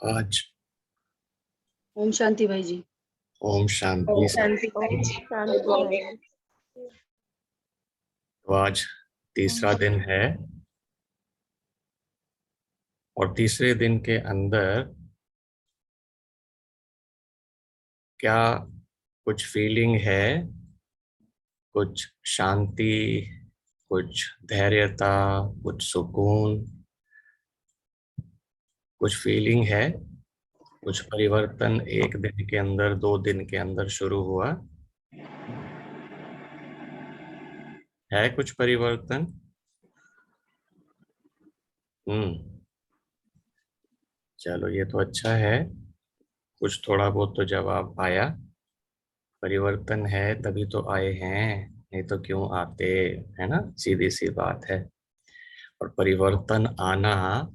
आज ओम शांति भाई जी। ओम शांति शांति भाई जी। शांति भाई। तो आज तीसरा दिन है और तीसरे दिन के अंदर क्या कुछ फीलिंग है, कुछ शांति, कुछ धैर्यता, कुछ सुकून, कुछ फीलिंग है, कुछ परिवर्तन एक दिन के अंदर, 2 दिन के अंदर शुरू हुआ है? कुछ परिवर्तन? चलो, ये तो अच्छा है। कुछ थोड़ा बहुत तो जवाब आया। परिवर्तन है तभी तो आए हैं, नहीं तो क्यों आते, है ना? सीधी सी बात है। और परिवर्तन आना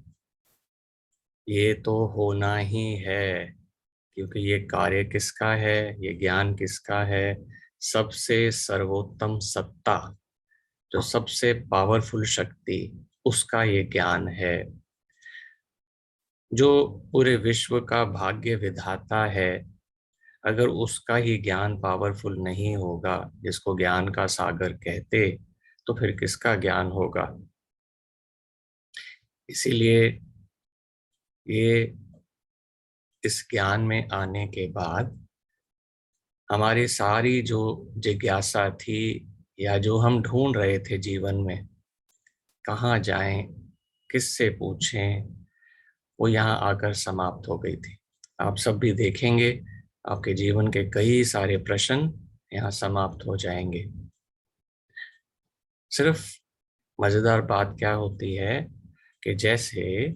ये तो होना ही है, क्योंकि ये कार्य किसका है, ये ज्ञान किसका है? सबसे सर्वोत्तम सत्ता, जो सबसे पावरफुल शक्ति, उसका ये ज्ञान है। जो पूरे विश्व का भाग्य विधाता है, अगर उसका ही ज्ञान पावरफुल नहीं होगा, जिसको ज्ञान का सागर कहते, तो फिर किसका ज्ञान होगा? इसीलिए ये इस ज्ञान में आने के बाद हमारी सारी जो जिज्ञासा थी, या जो हम ढूंढ रहे थे जीवन में, कहाँ जाएं, किससे पूछें, वो यहाँ आकर समाप्त हो गई थी। आप सब भी देखेंगे, आपके जीवन के कई सारे प्रश्न यहाँ समाप्त हो जाएंगे। सिर्फ मजेदार बात क्या होती है कि जैसे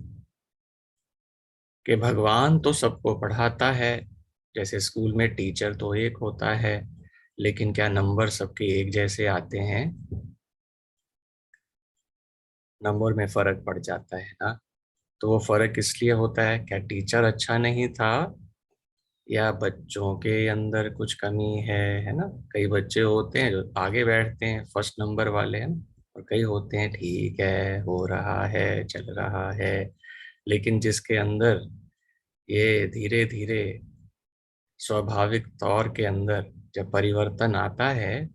कि भगवान तो सबको पढ़ाता है, जैसे स्कूल में टीचर तो एक होता है, लेकिन क्या नंबर सबके एक जैसे आते हैं? नंबर में फर्क पड़ जाता है ना। तो वो फर्क इसलिए होता है, क्या टीचर अच्छा नहीं था, या बच्चों के अंदर कुछ कमी है ना? कई बच्चे होते हैं जो आगे बैठते हैं, फर्स्ट नंबर वाले हैं, और कई होते हैं ठीक है, हो रहा है, चल रहा है। लेकिन जिसके अंदर ये धीरे धीरे स्वाभाविक तौर के अंदर जब परिवर्तन आता है,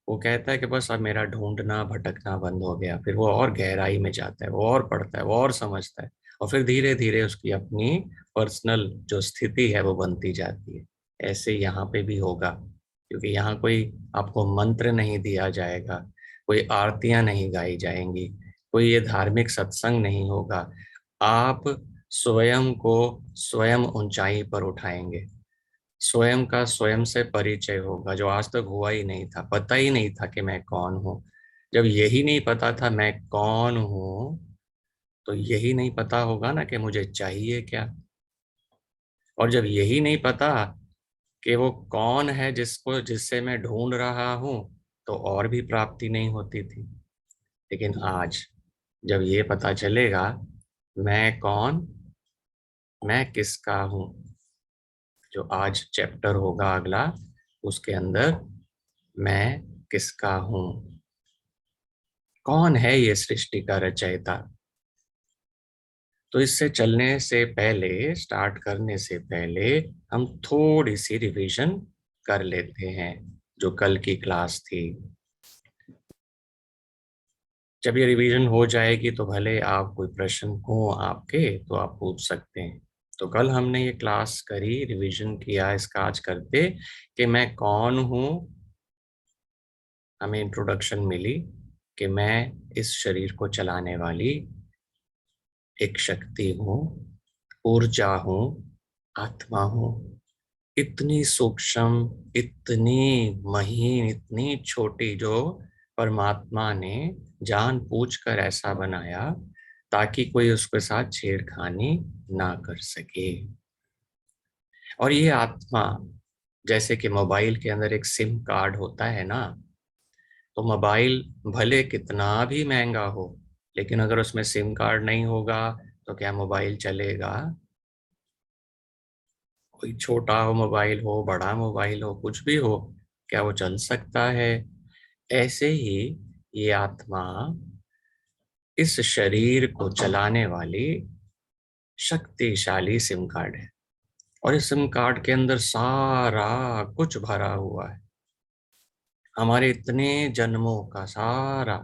वो कहता है कि बस अब मेरा ढूंढना भटकना बंद हो गया। फिर वो और गहराई में जाता है, वो और पढ़ता है, वो और समझता है, और फिर धीरे धीरे उसकी अपनी पर्सनल जो स्थिति है वो बनती जाती है। ऐसे यहाँ पे भी होगा, क्योंकि यहाँ कोई आपको मंत्र नहीं दिया जाएगा, कोई आरतियां नहीं गाई जाएंगी, कोई ये धार्मिक सत्संग नहीं होगा। आप स्वयं को स्वयं ऊंचाई पर उठाएंगे। स्वयं का स्वयं से परिचय होगा, जो आज तक हुआ ही नहीं था। पता ही नहीं था कि मैं कौन हूँ। जब यही नहीं पता था मैं कौन हूँ, तो यही नहीं पता होगा ना कि मुझे चाहिए क्या। और जब यही नहीं पता कि वो कौन है जिसको जिससे मैं ढूंढ रहा हूँ, तो और भी प्राप्ति नहीं होती थी। लेकिन आज जब ये पता चलेगा मैं कौन, मैं किसका हूँ, जो आज चैप्टर होगा अगला, उसके अंदर मैं किसका हूं, कौन है ये सृष्टि का रचयिता। तो इससे चलने से पहले, स्टार्ट करने से पहले, हम थोड़ी सी रिवीजन कर लेते हैं जो कल की क्लास थी। जब ये रिवीजन हो जाएगी तो भले आप कोई प्रश्न हो आपके, तो आप पूछ सकते हैं। तो कल हमने ये क्लास करी, रिवीजन किया इसका आज करते, कि मैं कौन हूं। हमें इंट्रोडक्शन मिली कि मैं इस शरीर को चलाने वाली एक शक्ति हूँ, ऊर्जा हूँ, आत्मा हूँ। इतनी सूक्ष्म, इतनी महीन, इतनी छोटी, जो परमात्मा ने जानबूझकर ऐसा बनाया ताकि कोई उसके साथ छेड़खानी ना कर सके। और ये आत्मा, जैसे कि मोबाइल के अंदर एक सिम कार्ड होता है ना, तो मोबाइल भले कितना भी महंगा हो, लेकिन अगर उसमें सिम कार्ड नहीं होगा तो क्या मोबाइल चलेगा? कोई छोटा हो मोबाइल हो, बड़ा मोबाइल हो, कुछ भी हो, क्या वो चल सकता है? ऐसे ही ये आत्मा इस शरीर को चलाने वाली शक्तिशाली सिम कार्ड है, और इस सिम कार्ड के अंदर सारा कुछ भरा हुआ है। हमारे इतने जन्मों का सारा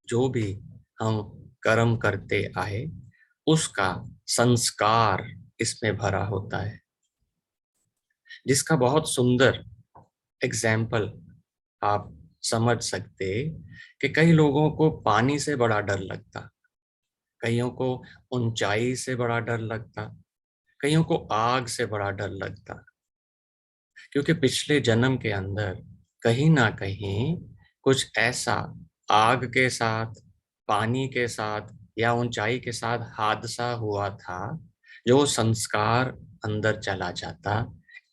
जो भी हम कर्म करते आए उसका संस्कार इसमें भरा होता है, जिसका बहुत सुंदर एग्जाम्पल आप समझ सकते कि कई लोगों को पानी से बड़ा डर लगता, कईयों को ऊंचाई से बड़ा डर लगता, कईयों को आग से बड़ा डर लगता, क्योंकि पिछले जन्म के अंदर कहीं ना कहीं कुछ ऐसा आग के साथ, पानी के साथ या ऊंचाई के साथ हादसा हुआ था जो संस्कार अंदर चला जाता।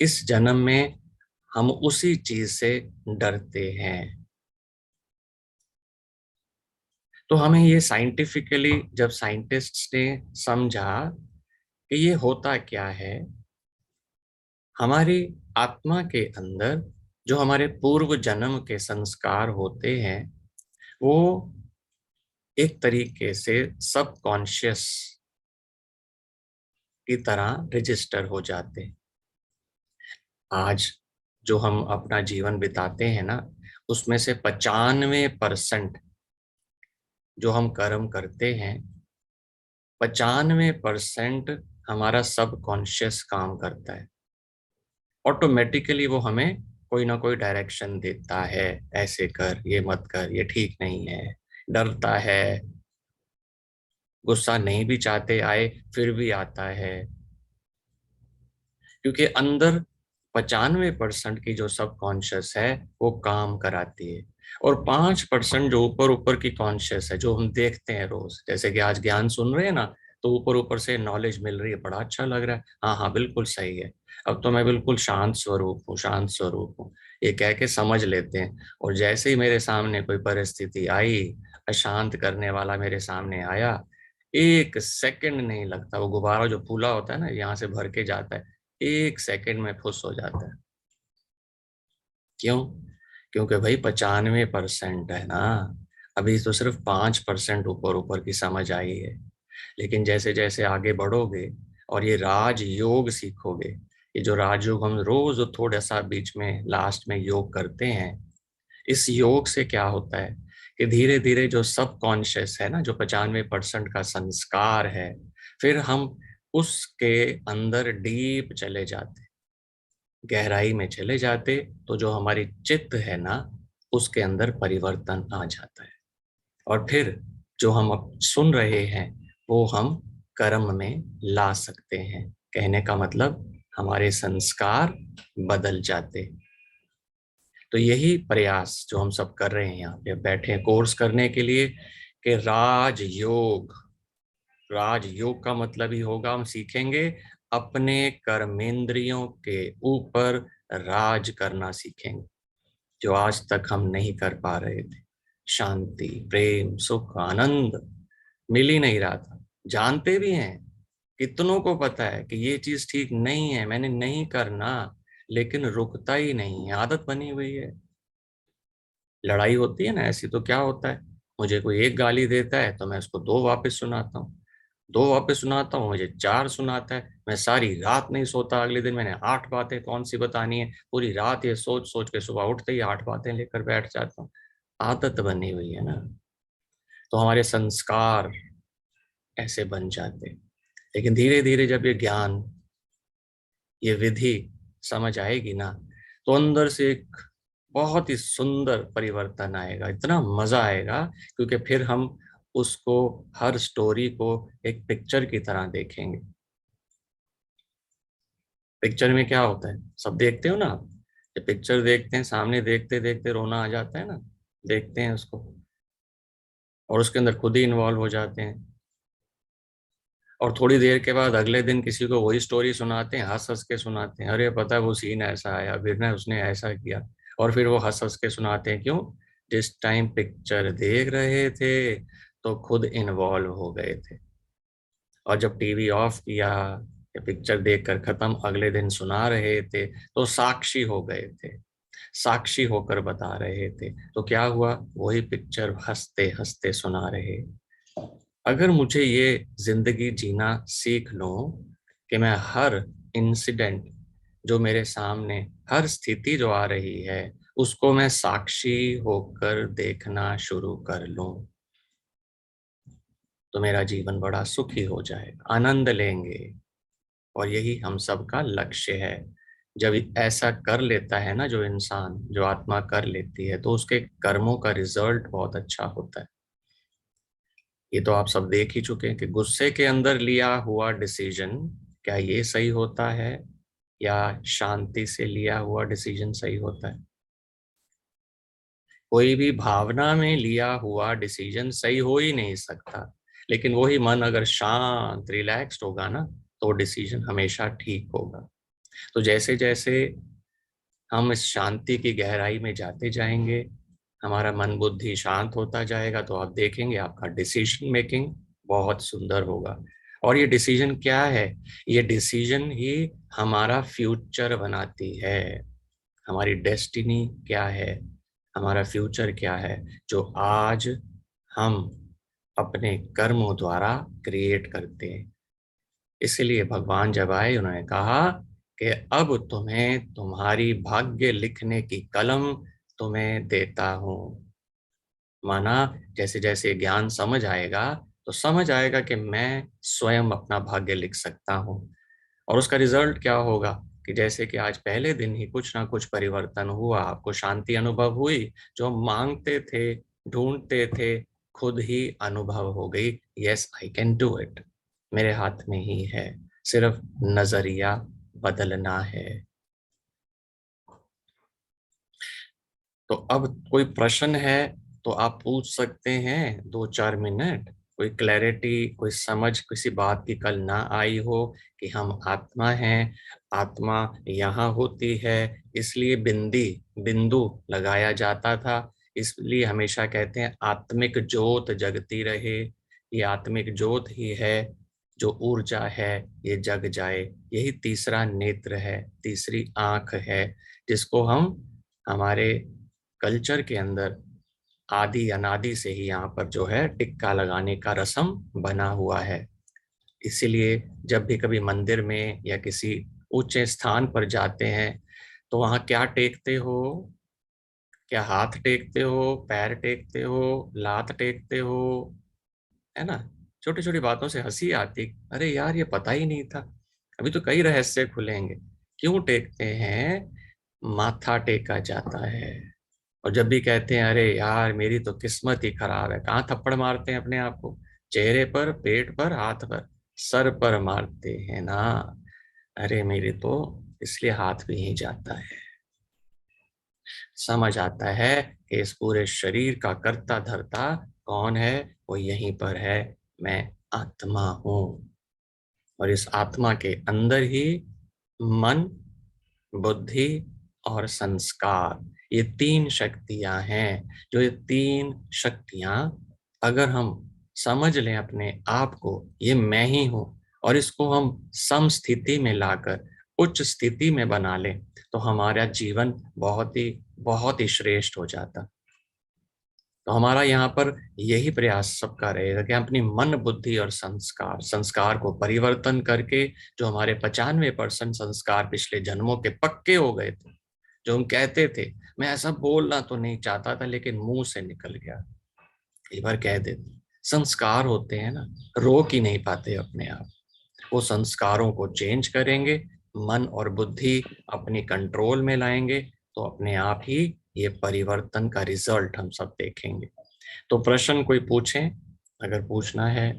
इस जन्म में हम उसी चीज से डरते हैं। तो हमें ये साइंटिफिकली जब साइंटिस्ट्स ने समझा कि ये होता क्या है, हमारी आत्मा के अंदर जो हमारे पूर्व जन्म के संस्कार होते हैं वो एक तरीके से सबकॉन्शियस की तरह रजिस्टर हो जाते हैं। आज जो हम अपना जीवन बिताते हैं ना, उसमें से 95% जो हम कर्म करते हैं, 95% हमारा सबकॉन्शियस काम करता है। ऑटोमेटिकली वो हमें कोई ना कोई डायरेक्शन देता है, ऐसे कर, ये मत कर, ये ठीक नहीं है, डरता है, गुस्सा नहीं भी चाहते आए फिर भी आता है, क्योंकि अंदर 95% की जो सबकॉन्शियस है वो काम कराती है। और 5% जो ऊपर ऊपर की कॉन्शियस है, जो हम देखते हैं रोज, जैसे कि आज ज्ञान सुन रहे हैं ना, तो ऊपर ऊपर से नॉलेज मिल रही है, बड़ा अच्छा लग रहा है, हाँ हाँ बिल्कुल सही है, अब तो मैं बिल्कुल शांत स्वरूप हूँ, शांत स्वरूप हूँ, ये कह के समझ लेते हैं। और जैसे ही मेरे सामने कोई परिस्थिति आई, अशांत करने वाला मेरे सामने आया, 1 सेकंड नहीं लगता, वो गुब्बारा जो फूला होता है ना, यहाँ से भर के जाता है, 1 सेकंड में फुस हो जाता है। क्यों? क्योंकि भाई 95% है ना, अभी तो सिर्फ 5% ऊपर ऊपर की समझ आई है। लेकिन जैसे जैसे आगे बढ़ोगे और ये राज योग सीखोगे, ये जो राजयोग हम रोज थोड़ा सा बीच में लास्ट में योग करते हैं, इस योग से क्या होता है कि धीरे धीरे जो सब कॉन्शियस है ना, जो 95% का संस्कार है, फिर हम उसके अंदर डीप चले जाते, गहराई में चले जाते, तो जो हमारी चित्त है ना, उसके अंदर परिवर्तन आ जाता है। और फिर जो हम अब सुन रहे हैं वो हम कर्म में ला सकते हैं। कहने का मतलब हमारे संस्कार बदल जाते। तो यही प्रयास जो हम सब कर रहे हैं, यहाँ पे बैठे हैं कोर्स करने के लिए, कि राजयोग, राजयोग का मतलब ही होगा हम सीखेंगे अपने कर्मेंद्रियों के ऊपर राज करना सीखेंगे, जो आज तक हम नहीं कर पा रहे थे। शांति, प्रेम, सुख, आनंद मिल ही नहीं रहा था। जानते भी हैं, कितनों को पता है कि ये चीज ठीक नहीं है, मैंने नहीं करना, लेकिन रुकता ही नहीं है, आदत बनी हुई है। लड़ाई होती है ना ऐसी, तो क्या होता है, मुझे कोई एक गाली देता है तो मैं उसको दो वापस सुनाता हूँ, दो वापस सुनाता हूँ, मुझे 4 सुनाता है, मैं सारी रात नहीं सोता, अगले दिन मैंने 8 बातें कौन सी बतानी है, पूरी रात ये सोच सोच के सुबह उठते ही 8 बातें लेकर बैठ जाता हूँ। आदत बनी हुई है ना, तो हमारे संस्कार ऐसे बन जाते। लेकिन धीरे धीरे जब ये ज्ञान, ये विधि समझ आएगी ना, तो अंदर से एक बहुत ही सुंदर परिवर्तन आएगा, इतना मजा आएगा, क्योंकि फिर हम उसको, हर स्टोरी को एक पिक्चर की तरह देखेंगे। पिक्चर में क्या होता है, सब देखते हो ना आप, जब पिक्चर देखते हैं सामने, देखते देखते रोना आ जाता है ना, देखते हैं उसको और उसके अंदर खुद ही इन्वॉल्व हो जाते हैं। और थोड़ी देर के बाद अगले दिन किसी को वही स्टोरी सुनाते हैं, हंस हंस के सुनाते हैं, अरे पता है वो सीन ऐसा आया, फिर ना उसने ऐसा किया, और फिर वो हंस हंस के सुनाते हैं। क्यों? जिस टाइम पिक्चर देख रहे थे तो खुद इन्वॉल्व हो गए थे, और जब टीवी ऑफ किया या पिक्चर देखकर खत्म, अगले दिन सुना रहे थे तो साक्षी हो गए थे, साक्षी होकर बता रहे थे, तो क्या हुआ, वही पिक्चर हंसते हंसते सुना रहे। अगर मुझे ये जिंदगी जीना सीख लूं कि मैं हर इंसिडेंट जो मेरे सामने, हर स्थिति जो आ रही है, उसको मैं साक्षी होकर देखना शुरू कर लूं, तो मेरा जीवन बड़ा सुखी हो जाएगा, आनंद लेंगे। और यही हम सबका लक्ष्य है। जब ऐसा कर लेता है ना जो इंसान, जो आत्मा कर लेती है, तो उसके कर्मों का रिजल्ट बहुत अच्छा होता है। ये तो आप सब देख ही चुके हैं कि गुस्से के अंदर लिया हुआ डिसीजन, क्या ये सही होता है या शांति से लिया हुआ डिसीजन सही होता है? कोई भी भावना में लिया हुआ डिसीजन सही हो ही नहीं सकता। लेकिन वही मन अगर शांत, रिलैक्स्ड होगा ना, तो डिसीजन हमेशा ठीक होगा। तो जैसे जैसे हम इस शांति की गहराई में जाते जाएंगे, हमारा मन बुद्धि शांत होता जाएगा, तो आप देखेंगे आपका डिसीजन मेकिंग बहुत सुंदर होगा। और ये डिसीजन क्या है? ये डिसीजन ही हमारा फ्यूचर बनाती है। हमारी डेस्टिनी क्या है, हमारा फ्यूचर क्या है, जो आज हम अपने कर्मों द्वारा क्रिएट करते हैं। इसलिए भगवान जब आए, उन्होंने कहा कि अब तुम्हें तुम्हारी भाग्य लिखने की कलम तुम्हें देता हूं। माना जैसे जैसे ज्ञान समझ आएगा, तो समझ आएगा कि मैं स्वयं अपना भाग्य लिख सकता हूँ। और उसका रिजल्ट क्या होगा कि जैसे कि आज पहले दिन ही कुछ ना कुछ परिवर्तन हुआ, आपको शांति अनुभव हुई, जो हम मांगते थे, ढूंढते थे, खुद ही अनुभव हो गई। Yes, I can do it, मेरे हाथ में ही है, सिर्फ नजरिया बदलना है। तो अब कोई प्रश्न है तो आप पूछ सकते हैं, 2-4 मिनट। कोई क्लैरिटी, कोई समझ किसी बात की कल ना आई हो कि हम आत्मा हैं, आत्मा यहाँ होती है, इसलिए बिंदु लगाया जाता था। इसलिए हमेशा कहते हैं आत्मिक ज्योत जगती रहे। ये आत्मिक ज्योत ही है, जो ऊर्जा है, ये जग जाए। यही तीसरा नेत्र है, तीसरी आंख है, जिसको हम हमारे कल्चर के अंदर आदि अनादि से ही यहाँ पर जो है टिक्का लगाने का रस्म बना हुआ है। इसीलिए जब भी कभी मंदिर में या किसी ऊंचे स्थान पर जाते हैं, तो वहाँ क्या टेकते हो? क्या हाथ टेकते हो, पैर टेकते हो, लात टेकते हो? है ना? छोटी छोटी बातों से हंसी आती, अरे यार ये पता ही नहीं था। अभी तो कई रहस्य खुलेंगे। क्यों टेकते हैं? माथा टेका जाता है। और जब भी कहते हैं अरे यार मेरी तो किस्मत ही खराब है, कहाँ थप्पड़ मारते हैं अपने आप को? चेहरे पर, पेट पर, हाथ पर, सर पर मारते हैं ना। अरे मेरी तो इसलिए हाथ भी नहीं जाता है। समझ आता है कि इस पूरे शरीर का कर्ता धर्ता कौन है? वो यहीं पर है, मैं आत्मा हूं। और इस आत्मा के अंदर ही मन, बुद्धि और संस्कार, ये 3 शक्तियां हैं। जो ये 3 शक्तियां अगर हम समझ लें अपने आप को, ये मैं ही हूं, और इसको हम समस्थिति में लाकर उच्च स्थिति में बना लें, तो हमारा जीवन बहुत ही श्रेष्ठ हो जाता। तो हमारा यहाँ पर यही प्रयास सबका रहेगा कि हम अपनी मन, बुद्धि और संस्कार को परिवर्तन करके, जो हमारे 95% संस्कार पिछले जन्मों के पक्के हो गए थे, जो हम कहते थे, मैं ऐसा बोलना तो नहीं चाहता था लेकिन मुंह से निकल गया, कई बार कह देते, संस्कार होते हैं ना, रोक ही नहीं पाते अपने आप। वो संस्कारों को चेंज करेंगे, मन और बुद्धि अपनी कंट्रोल में लाएंगे, तो अपने आप ही ये परिवर्तन का रिजल्ट हम सब देखेंगे। तो प्रश्न कोई पूछे, अगर पूछना है।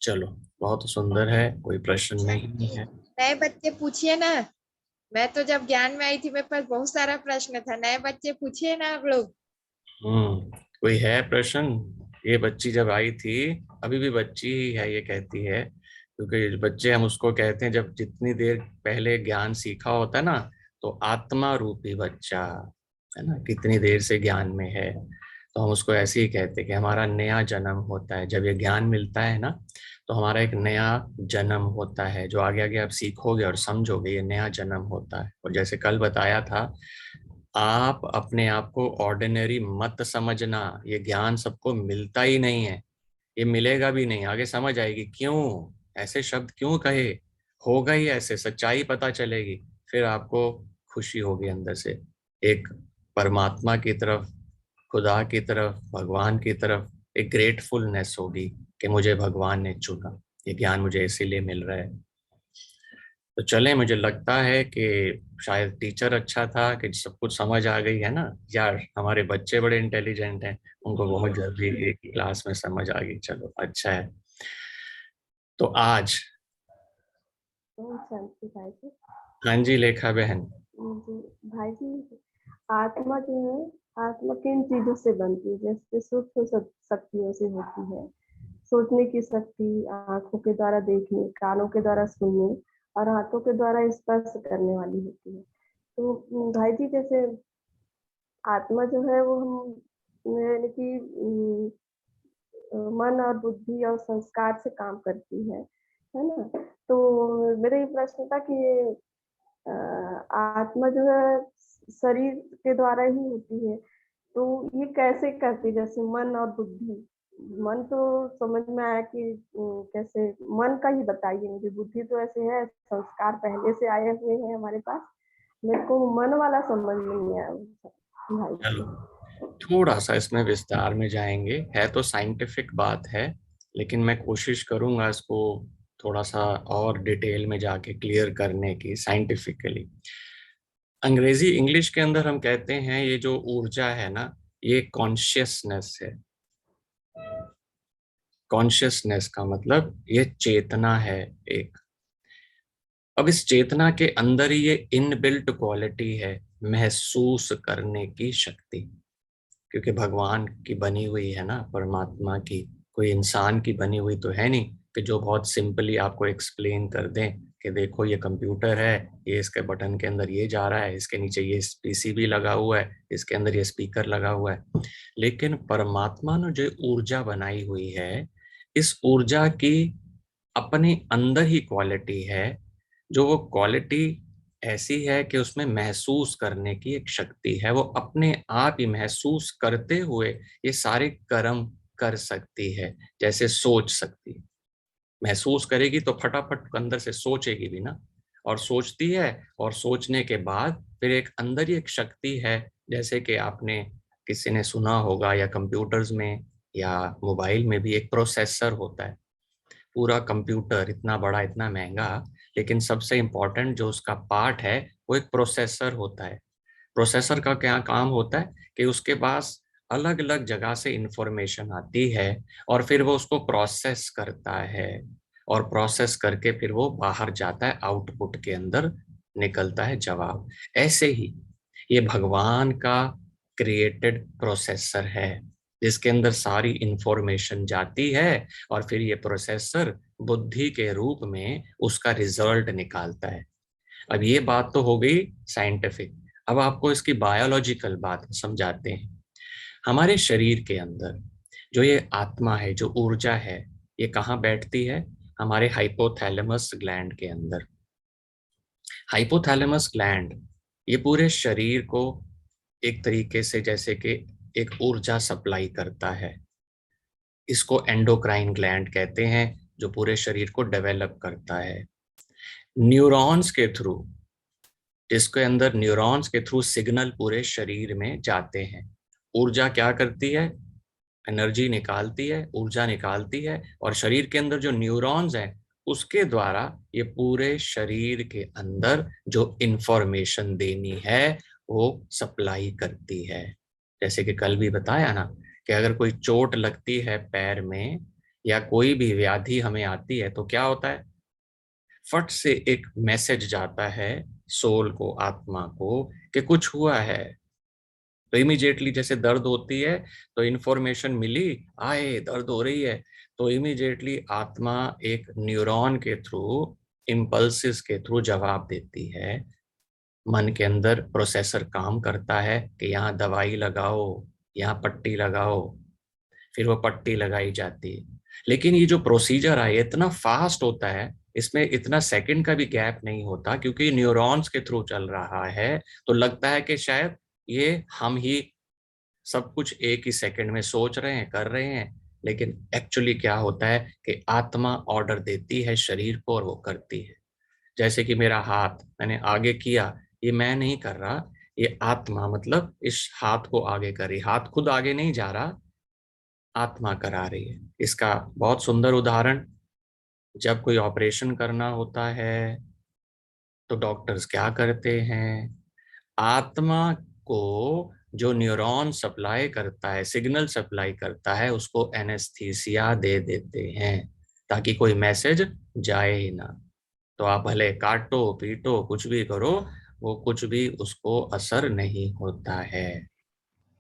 चलो, बहुत सुंदर है, कोई प्रश्न नहीं है। नए बच्चे पूछिए ना। मैं तो जब ज्ञान में आई थी मेरे पास बहुत सारा प्रश्न था। नए बच्चे पूछिए ना आप लोग। कोई है प्रश्न? ये बच्ची जब आई थी, अभी भी बच्ची ही है ये कहती है, क्योंकि बच्चे हम उसको कहते हैं जब जितनी देर पहले ज्ञान सीखा होता है ना, तो आत्मा रूपी बच्चा, है ना, कितनी देर से ज्ञान में है, तो हम उसको ऐसे ही कहते हैं कि हमारा नया जन्म होता है। जब ये ज्ञान मिलता है ना, तो हमारा एक नया जन्म होता है, जो आगे आगे आप सीखोगे और समझोगे, ये नया जन्म होता है। और जैसे कल बताया था, आप अपने आप को ऑर्डिनरी मत समझना, ये ज्ञान सबको मिलता ही नहीं है, ये मिलेगा भी नहीं। आगे समझ आएगी क्यों ऐसे शब्द क्यों कहे, होगा ही ऐसे, सच्चाई पता चलेगी, फिर आपको खुशी होगी अंदर से, एक परमात्मा की तरफ, खुदा की तरफ, भगवान की तरफ एक ग्रेटफुलनेस होगी कि मुझे भगवान ने चुना, ये ज्ञान मुझे इसीलिए मिल रहा है। तो चले, मुझे लगता है कि शायद टीचर अच्छा था कि सब कुछ समझ आ गई है ना यार, हमारे बच्चे बड़े इंटेलिजेंट हैं, उनको बहुत जल्दी एक क्लास में समझ आ गई। चलो अच्छा है। तो आज ओम शांति भाई जी। हाँ जी लेखा बहन। जी भाई जी, आत्मा जो है, आत्मा किन चीजों से बनती है? जैसे सूक्ष्म शक्तियों से होती है, सोचने की शक्ति, आंखों के द्वारा देखने, कानों के द्वारा सुनने और हाथों के द्वारा स्पर्श करने वाली होती है। तो भाई जी, जैसे आत्मा जो है वो हम यानी कि मन और बुद्धि और संस्कार से काम करती है ना? तो मेरा ये प्रश्न था कि ये आत्मा जो है शरीर के द्वारा ही होती है, तो ये कैसे करती है? जैसे मन और बुद्धि, मन तो समझ में आया कि कैसे, मन का ही बताइए मुझे। बुद्धि तो ऐसे है, संस्कार पहले से आए हुए हैं हमारे पास, मेरे को मन वाला समझ में नहीं आया भाई चलो जी। थोड़ा सा इसमें विस्तार में जाएंगे, है तो साइंटिफिक बात है, लेकिन मैं कोशिश करूंगा इसको थोड़ा सा और डिटेल में जाके क्लियर करने की साइंटिफिकली। अंग्रेजी इंग्लिश के अंदर हम कहते हैं ये जो ऊर्जा है ना, ये कॉन्शियसनेस है। कॉन्शियसनेस का मतलब ये चेतना है एक। अब इस चेतना के अंदर ही ये इनबिल्ट क्वालिटी है, महसूस करने की शक्ति, क्योंकि भगवान की बनी हुई है ना, परमात्मा की, कोई इंसान की बनी हुई तो है नहीं कि जो बहुत सिंपली आपको एक्सप्लेन कर दें कि देखो ये कंप्यूटर है, ये इसके बटन के अंदर ये जा रहा है, इसके नीचे ये पीसीबी लगा हुआ है, इसके अंदर ये स्पीकर लगा हुआ है। लेकिन परमात्मा ने जो ऊर्जा बनाई हुई है, इस ऊर्जा की अपने अंदर ही क्वालिटी है, जो वो क्वालिटी ऐसी है कि उसमें महसूस करने की एक शक्ति है। वो अपने आप ही महसूस करते हुए ये सारे कर्म कर सकती है, जैसे सोच सकती है। महसूस करेगी तो फटाफट अंदर से सोचेगी भी ना, और सोचती है, और सोचने के बाद फिर एक अंदर ही एक शक्ति है, जैसे कि आपने किसी ने सुना होगा, या कंप्यूटर्स में या मोबाइल में भी एक प्रोसेसर होता है। पूरा कंप्यूटर इतना बड़ा, इतना महंगा, लेकिन सबसे इम्पोर्टेंट जो उसका पार्ट है वो एक प्रोसेसर होता है। प्रोसेसर का क्या काम होता है कि उसके पास अलग अलग जगह से इंफॉर्मेशन आती है, और फिर वो उसको प्रोसेस करता है, और प्रोसेस करके फिर वो बाहर जाता है, आउटपुट के अंदर निकलता है जवाब। ऐसे ही ये भगवान का क्रिएटेड प्रोसेसर है, जिसके अंदर सारी इंफॉर्मेशन जाती है, और फिर ये प्रोसेसर बुद्धि के रूप में उसका रिजल्ट निकालता है। अब ये बात तो हो गई साइंटिफिक, अब आपको इसकी बायोलॉजिकल बात समझाते हैं। हमारे शरीर के अंदर जो ये आत्मा है, जो ऊर्जा है, ये कहाँ बैठती है? हमारे हाइपोथैलेमस ग्लैंड के अंदर। हाइपोथैलेमस ग्लैंड ये पूरे शरीर को एक तरीके से जैसे कि एक ऊर्जा सप्लाई करता है। इसको एंडोक्राइन ग्लैंड कहते हैं, जो पूरे शरीर को डेवलप करता है न्यूरॉन्स के थ्रू, जिसके अंदर न्यूरॉन्स के थ्रू सिग्नल पूरे शरीर में जाते हैं। ऊर्जा क्या करती है? एनर्जी निकालती है, ऊर्जा निकालती है, और शरीर के अंदर जो न्यूरॉन्स हैं उसके द्वारा ये पूरे शरीर के अंदर जो इंफॉर्मेशन देनी है वो सप्लाई करती है। जैसे कि कल भी बताया ना कि अगर कोई चोट लगती है पैर में, या कोई भी व्याधि हमें आती है, तो क्या होता है? फट से एक मैसेज जाता है सोल को, आत्मा को, कि कुछ हुआ है। तो इमीडिएटली जैसे दर्द होती है तो इंफॉर्मेशन मिली, आए दर्द हो रही है, तो इमीडिएटली आत्मा एक न्यूरॉन के थ्रू, इम्पल्सिस के थ्रू जवाब देती है। मन के अंदर प्रोसेसर काम करता है कि यहाँ दवाई लगाओ, यहाँ पट्टी लगाओ, फिर वो पट्टी लगाई जाती है। लेकिन ये जो प्रोसीजर है इतना फास्ट होता है, इसमें इतना सेकंड का भी गैप नहीं होता, क्योंकि न्यूरॉन्स के थ्रू चल रहा है। तो लगता है कि शायद ये हम ही सब कुछ एक ही सेकंड में सोच रहे हैं, कर रहे हैं। लेकिन एक्चुअली क्या होता है कि आत्मा ऑर्डर देती है शरीर को और वो करती है। जैसे कि मेरा हाथ मैंने आगे किया, ये मैं नहीं कर रहा, ये आत्मा मतलब इस हाथ को आगे कर रही। हाथ खुद आगे नहीं जा रहा, आत्मा करा रही है। इसका बहुत सुंदर उदाहरण, जब कोई ऑपरेशन करना होता है तो डॉक्टर्स क्या करते हैं, आत्मा को जो न्यूरॉन सप्लाई करता है, सिग्नल सप्लाई करता है, उसको एनेस्थीसिया दे देते हैं ताकि कोई मैसेज जाए ही ना। तो आप भले काटो पीटो कुछ भी करो, वो कुछ भी उसको असर नहीं होता है।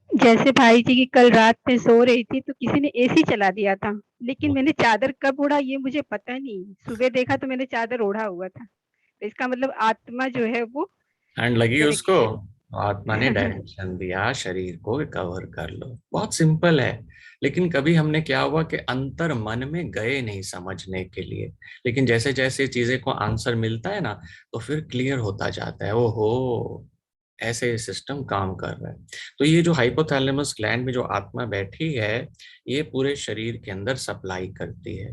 जैसे भाई जी की कल रात में सो रही थी तो किसी ने एसी चला दिया था, लेकिन मैंने चादर कब ओढ़ा ये मुझे पता नहीं। सुबह देखा तो मैंने चादर ओढ़ा हुआ था। तो इसका मतलब आत्मा जो है वो हैंड लगी उसको, डायरेक्शन आत्मा ने डायरेक्शन दिया शरीर को कवर कर लो। बहुत सिंपल है। लेकिन कभी हमने क्या हुआ कि अंतर मन में गए नहीं समझने के लिए। लेकिन जैसे जैसे चीजें को आंसर मिलता है ना, तो फिर क्लियर होता जाता है, ओहो ऐसे सिस्टम काम कर रहा है। तो ये जो हाइपोथैलेमस ग्लैंड में जो आत्मा बैठी है, ये पूरे शरीर के अंदर सप्लाई करती है।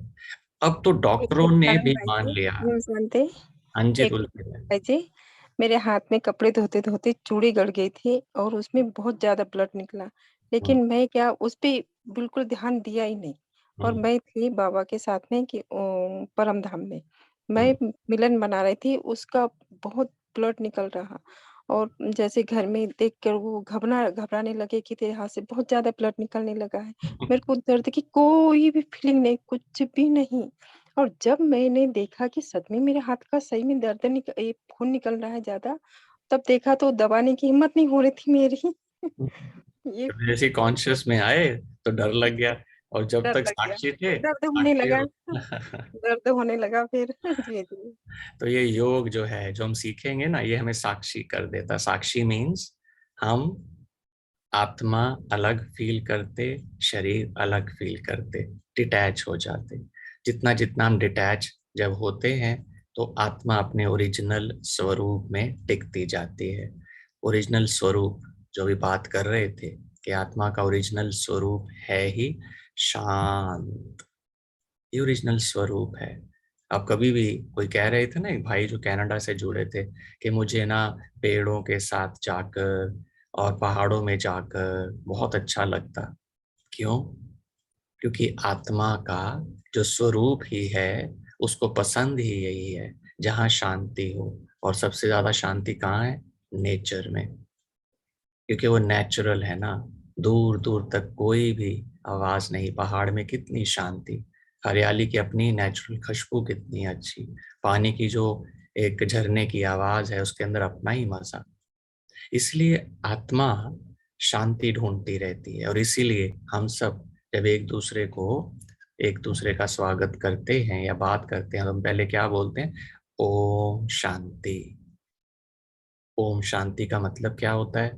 अब तो एक डॉक्टरों ने उदाहरण भी भाई मान जी, लिया। मैं जानते हाँ जी एक बोलते हैं। भाई जी, मेरे हाथ में कपड़े धोते-धोते चूड़ी गड़ गई थी और उसमें बहुत ज़्यादा ब्लड निकला। हम्म, लेकिन मैं क्या उस पे बिल्कुल ध्यान दिया ही नहीं और हम्म, मैं थी बाबा के साथ में कि परम धाम में। हम्म, मैं मिलन मना रही थी, उसका बहुत ब्लड निकल रहा और जैसे घर में देखकर वो घबराने लगे कि तेरे हाथ से बहुत ज़्यादा ब्लड निकलने लगा है। मेरे को दर्द की कोई भी फीलिंग नहीं, कुछ भी नहीं। और जब मैंने देखा कि सच में मेरे हाथ का सही में ये खून निकल रहा है ज़्यादा, तब देखा तो दबाने की हिम्मत नहीं हो रही थी मेरी। ये जब जैसे कॉन्शियस में आए तो डर लग गया। और जब डर तक लग गया, साक्षी थे, दर्द होने साक्षी लगा, हो। दर्द होने लगा फिर। जी, जी। तो ये योग जो है जो हम सीखेंगे ना, ये हमें साक्षी कर देता। साक्षी मीन्स हम आत्मा अलग फील करते, शरीर अलग फील करते, डिटैच हो जाते। जितना जितना हम डिटैच जब होते हैं, तो आत्मा अपने ओरिजिनल स्वरूप में टिकती जाती है। ओरिजिनल स्वरूप जो भी बात कर रहे थे कि आत्मा का ओरिजिनल स्वरूप है ही शांत। ये ओरिजिनल स्वरूप है। अब कभी भी कोई कह रहे थे ना, एक भाई जो कनाडा से जुड़े थे, कि मुझे ना पेड़ों के साथ जाकर और पहाड़ों में जाकर बहुत अच्छा लगता। क्यों? क्योंकि आत्मा का जो स्वरूप ही है, उसको पसंद ही यही है जहाँ शांति हो। और सबसे ज्यादा शांति कहाँ है? नेचर में। क्योंकि वो नेचुरल है ना। दूर दूर तक कोई भी आवाज नहीं। पहाड़ में कितनी शांति, हरियाली की अपनी नेचुरल खुशबू कितनी अच्छी, पानी की जो एक झरने की आवाज है उसके अंदर अपना ही मजा। इसलिए आत्मा शांति ढूंढती रहती है। और इसीलिए हम सब जब एक दूसरे का स्वागत करते हैं या बात करते हैं, तो हम पहले क्या बोलते हैं? ओम शांति। ओम शांति का मतलब क्या होता है?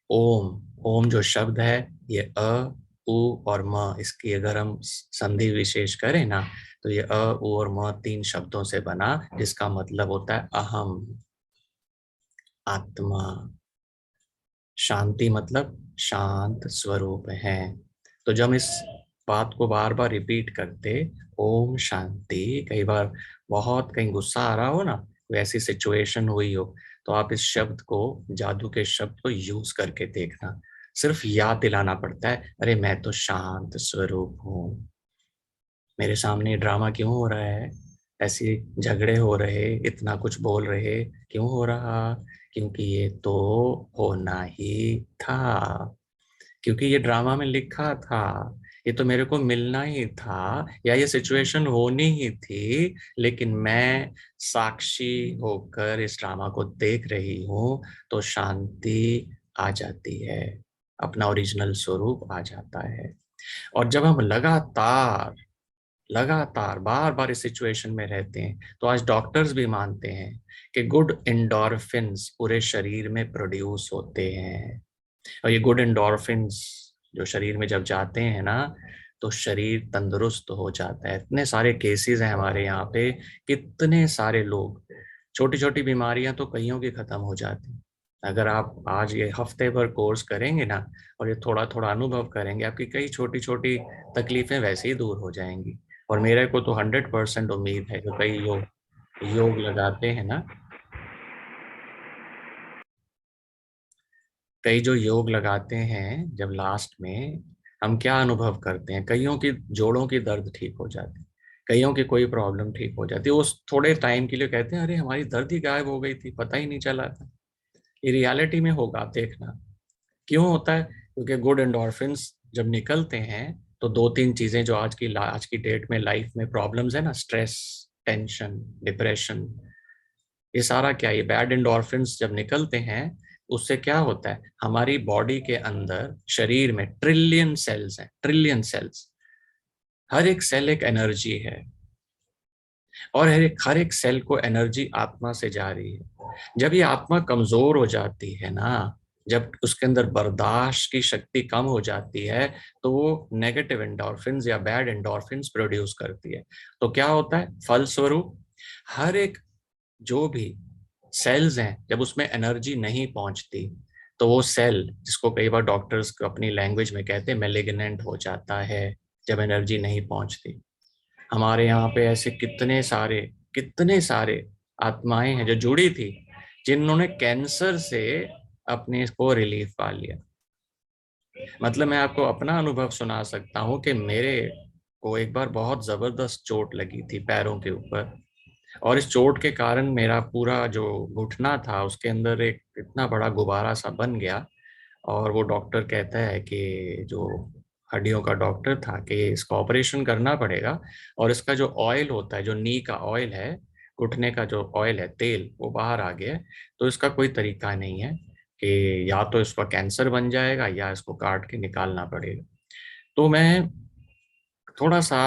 ओम, ओम जो शब्द है, ये अ, उ और म, इसकी अगर हम संधि विशेष करें ना, तो ये अ, उ और म तीन शब्दों से बना, जिसका मतलब होता है अहम, आत्मा। शांति मतलब शांत स्वरूप है। तो जब हम इस बात को बार बार रिपीट करते, ओम शांति, कई बार बहुत कहीं गुस्सा आ रहा हो ना, कोई ऐसी सिचुएशन हुई हो, तो आप इस शब्द को, जादू के शब्द को यूज करके देखना। सिर्फ याद दिलाना पड़ता है, अरे मैं तो शांत स्वरूप हूँ। मेरे सामने ड्रामा क्यों हो रहा है? ऐसे झगड़े हो रहे, इतना कुछ बोल रहे, क्यों हो रहा? क्योंकि ये तो होना ही था। क्योंकि ये ड्रामा में लिखा था, ये तो मेरे को मिलना ही था, या ये सिचुएशन होनी ही थी। लेकिन मैं साक्षी होकर इस ड्रामा को देख रही हूँ, तो शांति आ जाती है, अपना ओरिजिनल स्वरूप आ जाता है। और जब हम लगातार लगातार बार बार इस सिचुएशन में रहते हैं, तो आज डॉक्टर्स भी मानते हैं कि गुड एंडोर्फिन्स पूरे शरीर में प्रोड्यूस होते हैं। और ये गुड एंडोर्फिन्स जो शरीर में जब जाते हैं ना, तो शरीर तंदुरुस्त हो जाता है। इतने सारे केसेस हैं हमारे यहाँ पे, कितने सारे लोग, छोटी छोटी बीमारियां तो कईयों की खत्म हो जाती। अगर आप आज ये हफ्ते भर कोर्स करेंगे ना और ये थोड़ा थोड़ा अनुभव करेंगे, आपकी कई छोटी छोटी तकलीफें वैसे ही दूर हो जाएंगी। और मेरे को तो 100% उम्मीद है कि कई योग लगाते हैं ना, कई जो योग लगाते हैं, जब लास्ट में हम क्या अनुभव करते हैं, कईयों की जोड़ों की दर्द ठीक हो जाती है, कईयों की कोई प्रॉब्लम ठीक हो जाती है। उस थोड़े टाइम के लिए कहते हैं अरे हमारी दर्द ही गायब हो गई थी, पता ही नहीं चला था। ये रियलिटी में होगा, आप देखना। क्यों होता है? क्योंकि गुड एंडोर्फिन्स जब निकलते हैं तो दो तीन चीजें जो आज की डेट में लाइफ में प्रॉब्लम्स है ना, स्ट्रेस, टेंशन, डिप्रेशन, ये सारा क्या, ये बैड एंडोर्फिन्स जब निकलते हैं उससे क्या होता है, हमारी बॉडी के अंदर शरीर में ट्रिलियन सेल्स हैं, ट्रिलियन सेल्स। हर एक सेल एक एनर्जी है और हर एक सेल को एनर्जी आत्मा से जा रही है। जब ये आत्मा कमजोर हो जाती है ना, जब उसके अंदर बर्दाश्त की शक्ति कम हो जाती है, तो वो नेगेटिव एंडोर्फिन्स या बैड एंडोर्फिन्स प्रोड्यूस करती है। तो क्या होता है फलस्वरूप, हर एक जो भी सेल्स हैं, जब उसमें एनर्जी नहीं पहुंचती तो वो सेल, जिसको कई बार डॉक्टर्स को अपनी लैंग्वेज में कहते हैं मैलिग्नेंट हो जाता है, जब एनर्जी नहीं पहुंचती। हमारे यहाँ पे ऐसे कितने सारे आत्माएं हैं जो जुड़ी थी, जिन्होंने कैंसर से अपने को रिलीफ पा लिया। मतलब मैं आपको अपना अनुभव सुना सकता हूँ कि मेरे को एक बार बहुत जबरदस्त चोट लगी थी पैरों के ऊपर, और इस चोट के कारण मेरा पूरा जो घुटना था उसके अंदर एक इतना बड़ा गुब्बारा सा बन गया। और वो डॉक्टर कहता है कि, जो हड्डियों का डॉक्टर था, कि इसका ऑपरेशन करना पड़ेगा और इसका जो ऑयल होता है, जो नी का ऑयल है, घुटने का जो ऑयल है, तेल, वो बाहर आ गया है। तो इसका कोई तरीका नहीं है कि या तो इसका कैंसर बन जाएगा या इसको काट के निकालना पड़ेगा। तो मैं थोड़ा सा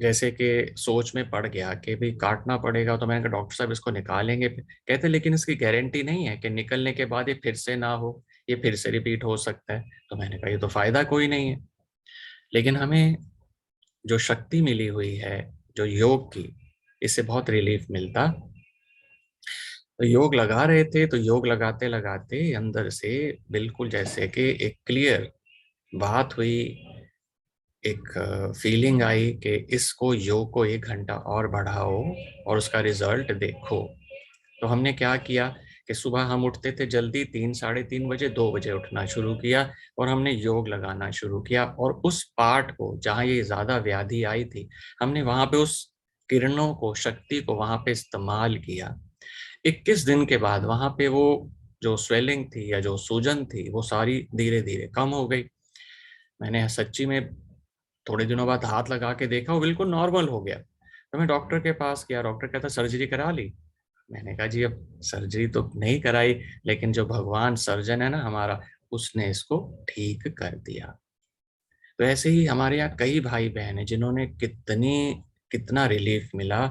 जैसे कि सोच में पड़ गया कि भाई काटना पड़ेगा। तो मैंने कहा डॉक्टर साहब इसको निकालेंगे? कहते लेकिन इसकी गारंटी नहीं है कि निकलने के बाद ये फिर से ना हो, ये फिर से रिपीट हो सकता है। तो मैंने कहा ये तो फायदा कोई नहीं है। लेकिन हमें जो शक्ति मिली हुई है जो योग की, इससे बहुत रिलीफ मिलता। तो योग लगा रहे थे, तो योग लगाते लगाते अंदर से बिल्कुल जैसे कि एक क्लियर बात हुई, एक फीलिंग आई कि इसको, योग को 1 घंटा और बढ़ाओ और उसका रिजल्ट देखो। तो हमने क्या किया कि सुबह हम उठते थे जल्दी, 3 साढ़े 3 बजे, 2 बजे उठना शुरू किया और हमने योग लगाना शुरू किया। और उस पार्ट को जहाँ ये ज्यादा व्याधि आई थी, हमने वहां पे उस किरणों को, शक्ति को वहां पे इस्तेमाल किया। 21 दिन के बाद वहां पे वो जो स्वेलिंग थी या जो सूजन थी, वो सारी धीरे धीरे कम हो गई। मैंने सच्ची में थोड़े दिनों बाद हाथ लगा के देखा, वो बिल्कुल नॉर्मल हो गया। तो मैं डॉक्टर के पास गया, डॉक्टर कहता सर्जरी करा ली। मैंने कहा जी अब सर्जरी तो नहीं कराई, लेकिन जो भगवान सर्जन है ना हमारा, उसने इसको ठीक कर दिया। तो ऐसे ही हमारे यहाँ कई भाई बहन हैं जिन्होंने कितना रिलीफ मिला।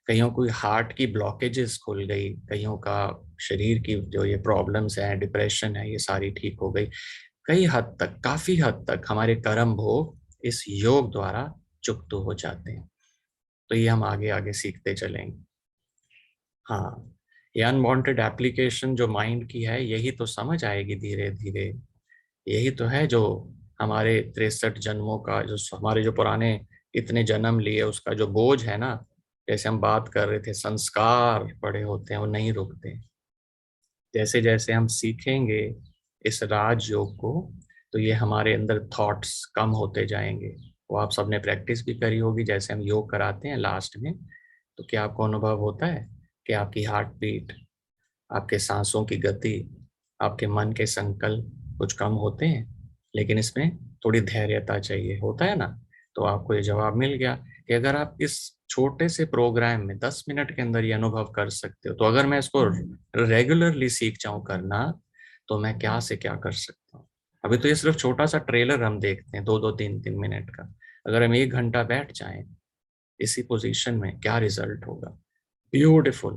कईयों को हार्ट की ब्लॉकेजेस खुल गई, कईयों का शरीर की जो ये प्रॉब्लम्स हैं, डिप्रेशन है, ये सारी ठीक हो गई। कई हद तक, काफी हद तक हमारे कर्म भोग इस योग द्वारा चुक्त हो जाते हैं। तो ये हम आगे आगे सीखते चलेंगे। हाँ, ये अनवांटेड एप्लीकेशन जो माइंड की है, यही तो समझ आएगी धीरे धीरे। यही तो है जो हमारे 63 जन्मों का, जो हमारे जो पुराने इतने जन्म लिए उसका जो बोझ है ना, जैसे हम बात कर रहे थे, संस्कार पड़े होते हैं, वो नहीं रुकते। जैसे जैसे हम सीखेंगे इस राजयोग को, तो ये हमारे अंदर थॉट्स कम होते जाएंगे। वो आप सबने प्रैक्टिस भी करी होगी, जैसे हम योग कराते हैं लास्ट में, तो क्या आपको अनुभव होता है कि आपकी हार्ट बीट, आपके सांसों की गति, आपके मन के संकल्प कुछ कम होते हैं? लेकिन इसमें थोड़ी धैर्यता चाहिए, होता है ना। तो आपको ये जवाब मिल गया कि अगर आप इस छोटे से प्रोग्राम में 10 मिनट के अंदर ये अनुभव कर सकते हो, तो अगर मैं इसको रेगुलरली सीख जाऊं करना, तो मैं क्या से क्या कर सकता हूँ। अभी तो ये सिर्फ छोटा सा ट्रेलर हम देखते हैं 2-2, 3-3 मिनट का। अगर हम 1 घंटा बैठ जाएं इसी पोजीशन में, क्या रिजल्ट होगा। ब्यूटीफुल,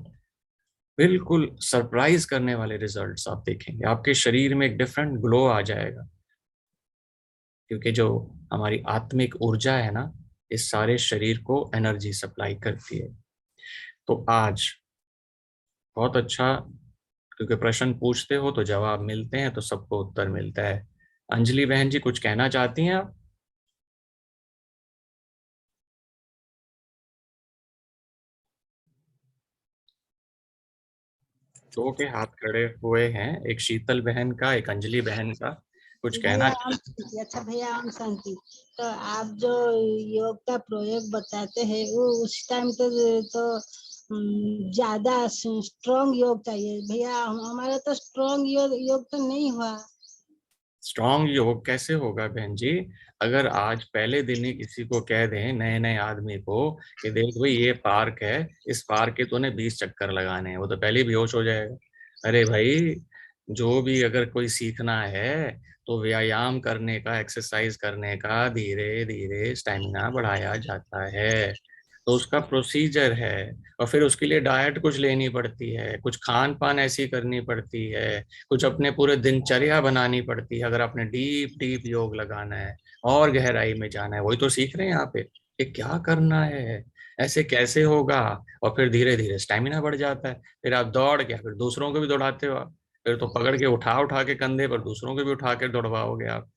बिल्कुल सरप्राइज करने वाले रिजल्ट्स आप देखेंगे। आपके शरीर में एक डिफरेंट ग्लो आ जाएगा। क्योंकि जो हमारी आत्मिक ऊर्जा है ना, इस सारे शरीर को एनर्जी सप्लाई करती है। तो आज बहुत अच्छा, क्योंकि प्रश्न पूछते हो तो जवाब मिलते हैं, तो सबको उत्तर मिलता है। अंजलि बहन जी, कुछ कहना चाहती हैं आप? दो के हाथ खड़े हुए हैं, एक शीतल बहन का, एक अंजलि बहन का। कुछ कहना? भैया ओम शांति। अच्छा भैया ओम शांति। तो आप जो योग का प्रयोग बताते हैं वो उस टाइम तो ज्यादा स्ट्रॉन्ग योग चाहिए भैया। हमारा तो स्ट्रॉन्ग योग तो नहीं हुआ। स्ट्रॉन्ग योग कैसे होगा बहन जी? अगर आज पहले दिन ही किसी को कह दें, नए नए आदमी को, कि देख भाई ये पार्क है, इस पार्क के तूने 20 चक्कर लगाने हैं, वो तो पहले ही बेहोश हो जाएगा। अरे भाई, जो भी अगर कोई सीखना है तो व्यायाम करने का, एक्सरसाइज करने का धीरे धीरे स्टेमिना बढ़ाया जाता है। तो उसका प्रोसीजर है, और फिर उसके लिए डाइट कुछ लेनी पड़ती है, कुछ खान पान ऐसी करनी पड़ती है, कुछ अपने पूरे दिनचर्या बनानी पड़ती है। अगर आपने डीप डीप योग लगाना है और गहराई में जाना है, वही तो सीख रहे हैं यहाँ पे कि क्या करना है, ऐसे कैसे होगा। और फिर धीरे धीरे स्टेमिना बढ़ जाता है। फिर आप दौड़ के फिर दूसरों को भी दौड़ाते हो आप। फिर तो पकड़ के उठा उठा के कंधे पर दूसरों को भी उठा के दौड़वाओगे आप,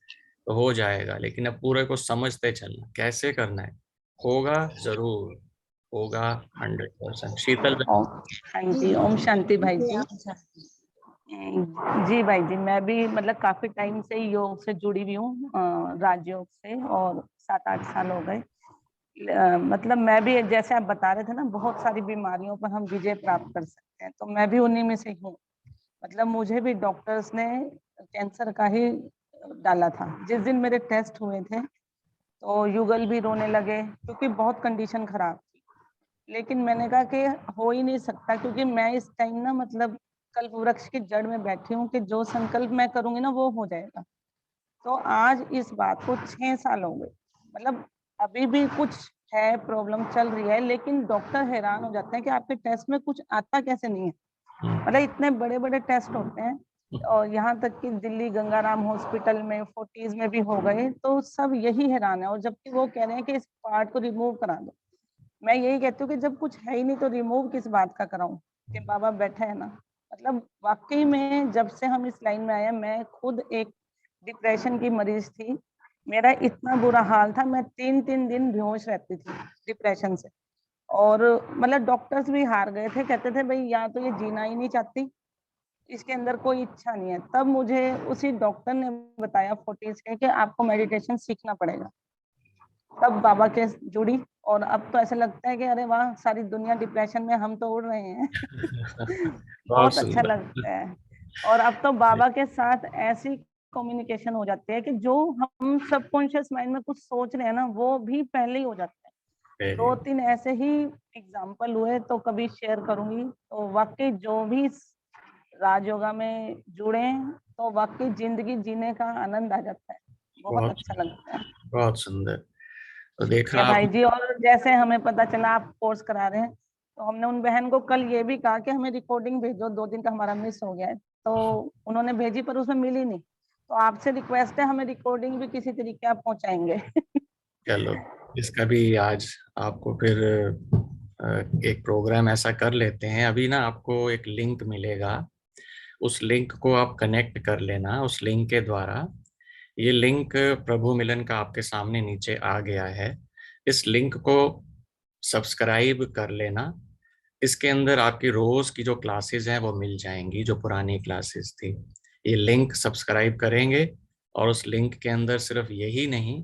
तो हो जाएगा। लेकिन अब पूरे को समझते चलना कैसे करना है, होगा जरूर, होगा 100%। शीतल ओम हाँ जी, ओम शांति भाई जी। ओम शांति। जी भाई जी, मैं भी मतलब काफी टाइम से योग से जुड़ी हुई हूँ, राजयोग से, और 7-8 साल हो गए। मतलब मैं भी, जैसे आप बता रहे थे ना, बहुत सारी बीमारियों पर हम विजय प्राप्त कर सकते हैं, तो मैं भी उन्हीं में से हूँ। मतलब मुझे भी डॉक्टर्स ने कैंसर का ही डाला था। जिस दिन मेरे टेस्ट हुए थे तो युगल भी रोने लगे, क्योंकि बहुत कंडीशन खराब थी। लेकिन मैंने कहा कि हो ही नहीं सकता, क्योंकि मैं इस टाइम ना मतलब कल्प वृक्ष की जड़ में बैठी हूँ कि जो संकल्प मैं करूंगी ना वो हो जाएगा। तो आज इस बात को 6 साल हो गए। मतलब अभी भी कुछ है, प्रॉब्लम चल रही है, लेकिन डॉक्टर हैरान हो जाते हैं कि आपके टेस्ट में कुछ आता कैसे नहीं है। मतलब इतने बड़े बड़े टेस्ट होते हैं, और यहाँ तक कि दिल्ली गंगाराम हॉस्पिटल में फोर्टीज में भी हो गए, तो सब यही हैरान है। और जबकि वो कह रहे हैं कि इस पार्ट को रिमूव करा दो। मैं यही कहती हूँ कि जब कुछ है ही नहीं तो रिमूव किस बात का कराऊं, कि बाबा बैठे है ना। मतलब वाकई में जब से हम इस लाइन में आए, मैं खुद एक डिप्रेशन की मरीज थी। मेरा इतना बुरा हाल था, मैं 3-3 दिन बेहोश रहती थी डिप्रेशन से। और मतलब डॉक्टर्स भी हार गए थे, कहते थे भाई या तो ये जीना ही नहीं चाहती, इसके अंदर कोई इच्छा नहीं है। तब मुझे उसी डॉक्टर ने बताया 40s के कि आपको मेडिटेशन सीखना पड़ेगा। तब बाबा के जुड़ी, और अब तो ऐसा लगता है कि अरे वाह, सारी दुनिया डिप्रेशन में, हम तो उड़ रहे हैं। बहुत बहुत अच्छा सुंदर। लगता है। और अब तो बाबा के साथ ऐसी कम्युनिकेशन हो जाती है कि जो हम सबकॉन्शियस माइंड में कुछ सोच रहे हैं ना, वो भी पहले ही हो जाता है। 2-3 ऐसे ही एग्जाम्पल हुए, तो कभी शेयर करूंगी। तो वाकई जो भी राजयोगा में जुड़े, तो वाकई जिंदगी जीने का आनंद आ जाता है, बहुत बहुत अच्छा लगता है। बहुत सुंदर। तो देखा ये आप। भाई जी, और जैसे हमें पता चला आप कोर्स करा रहे हैं, तो हमने उन बहन को कल ये भी कहा कि हमें रिकॉर्डिंग भेजो, 2 दिन का हमारा मिस हो गया है। तो उन्होंने भेजी पर उसमें मिली नहीं। तो आपसे रिक्वेस्ट है, हमें रिकॉर्डिंग भी किसी तरीके आप पहुंचाएंगे। चलो, इसका भी आज आपको फिर एक प्रोग्राम ऐसा कर लेते हैं। अभी ना आपको एक लिंक मिलेगा, उस लिंक को आप कनेक्ट कर लेना उस लिंक के द्वारा। ये लिंक प्रभु मिलन का आपके सामने नीचे आ गया है। इस लिंक को सब्सक्राइब कर लेना। इसके अंदर आपकी रोज की जो क्लासेस हैं वो मिल जाएंगी, जो पुरानी क्लासेस थी। ये लिंक सब्सक्राइब करेंगे, और उस लिंक के अंदर सिर्फ यही नहीं,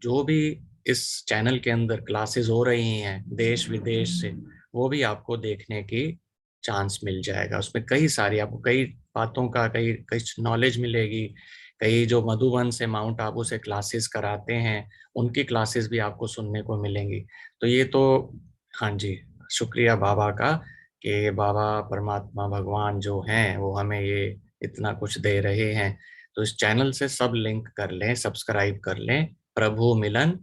जो भी इस चैनल के अंदर क्लासेस हो रही हैं देश विदेश से, वो भी आपको देखने की चांस मिल जाएगा। उसमें कई सारी आपको कई बातों का कई कई नॉलेज मिलेगी। कई जो मधुबन से माउंट आबू से क्लासेस कराते हैं, उनकी क्लासेस भी आपको सुनने को मिलेंगी। तो ये तो, हाँ जी, शुक्रिया बाबा का कि बाबा परमात्मा भगवान जो हैं वो हमें ये इतना कुछ दे रहे हैं। तो इस चैनल से सब लिंक कर लें, सब्सक्राइब कर लें। प्रभु मिलन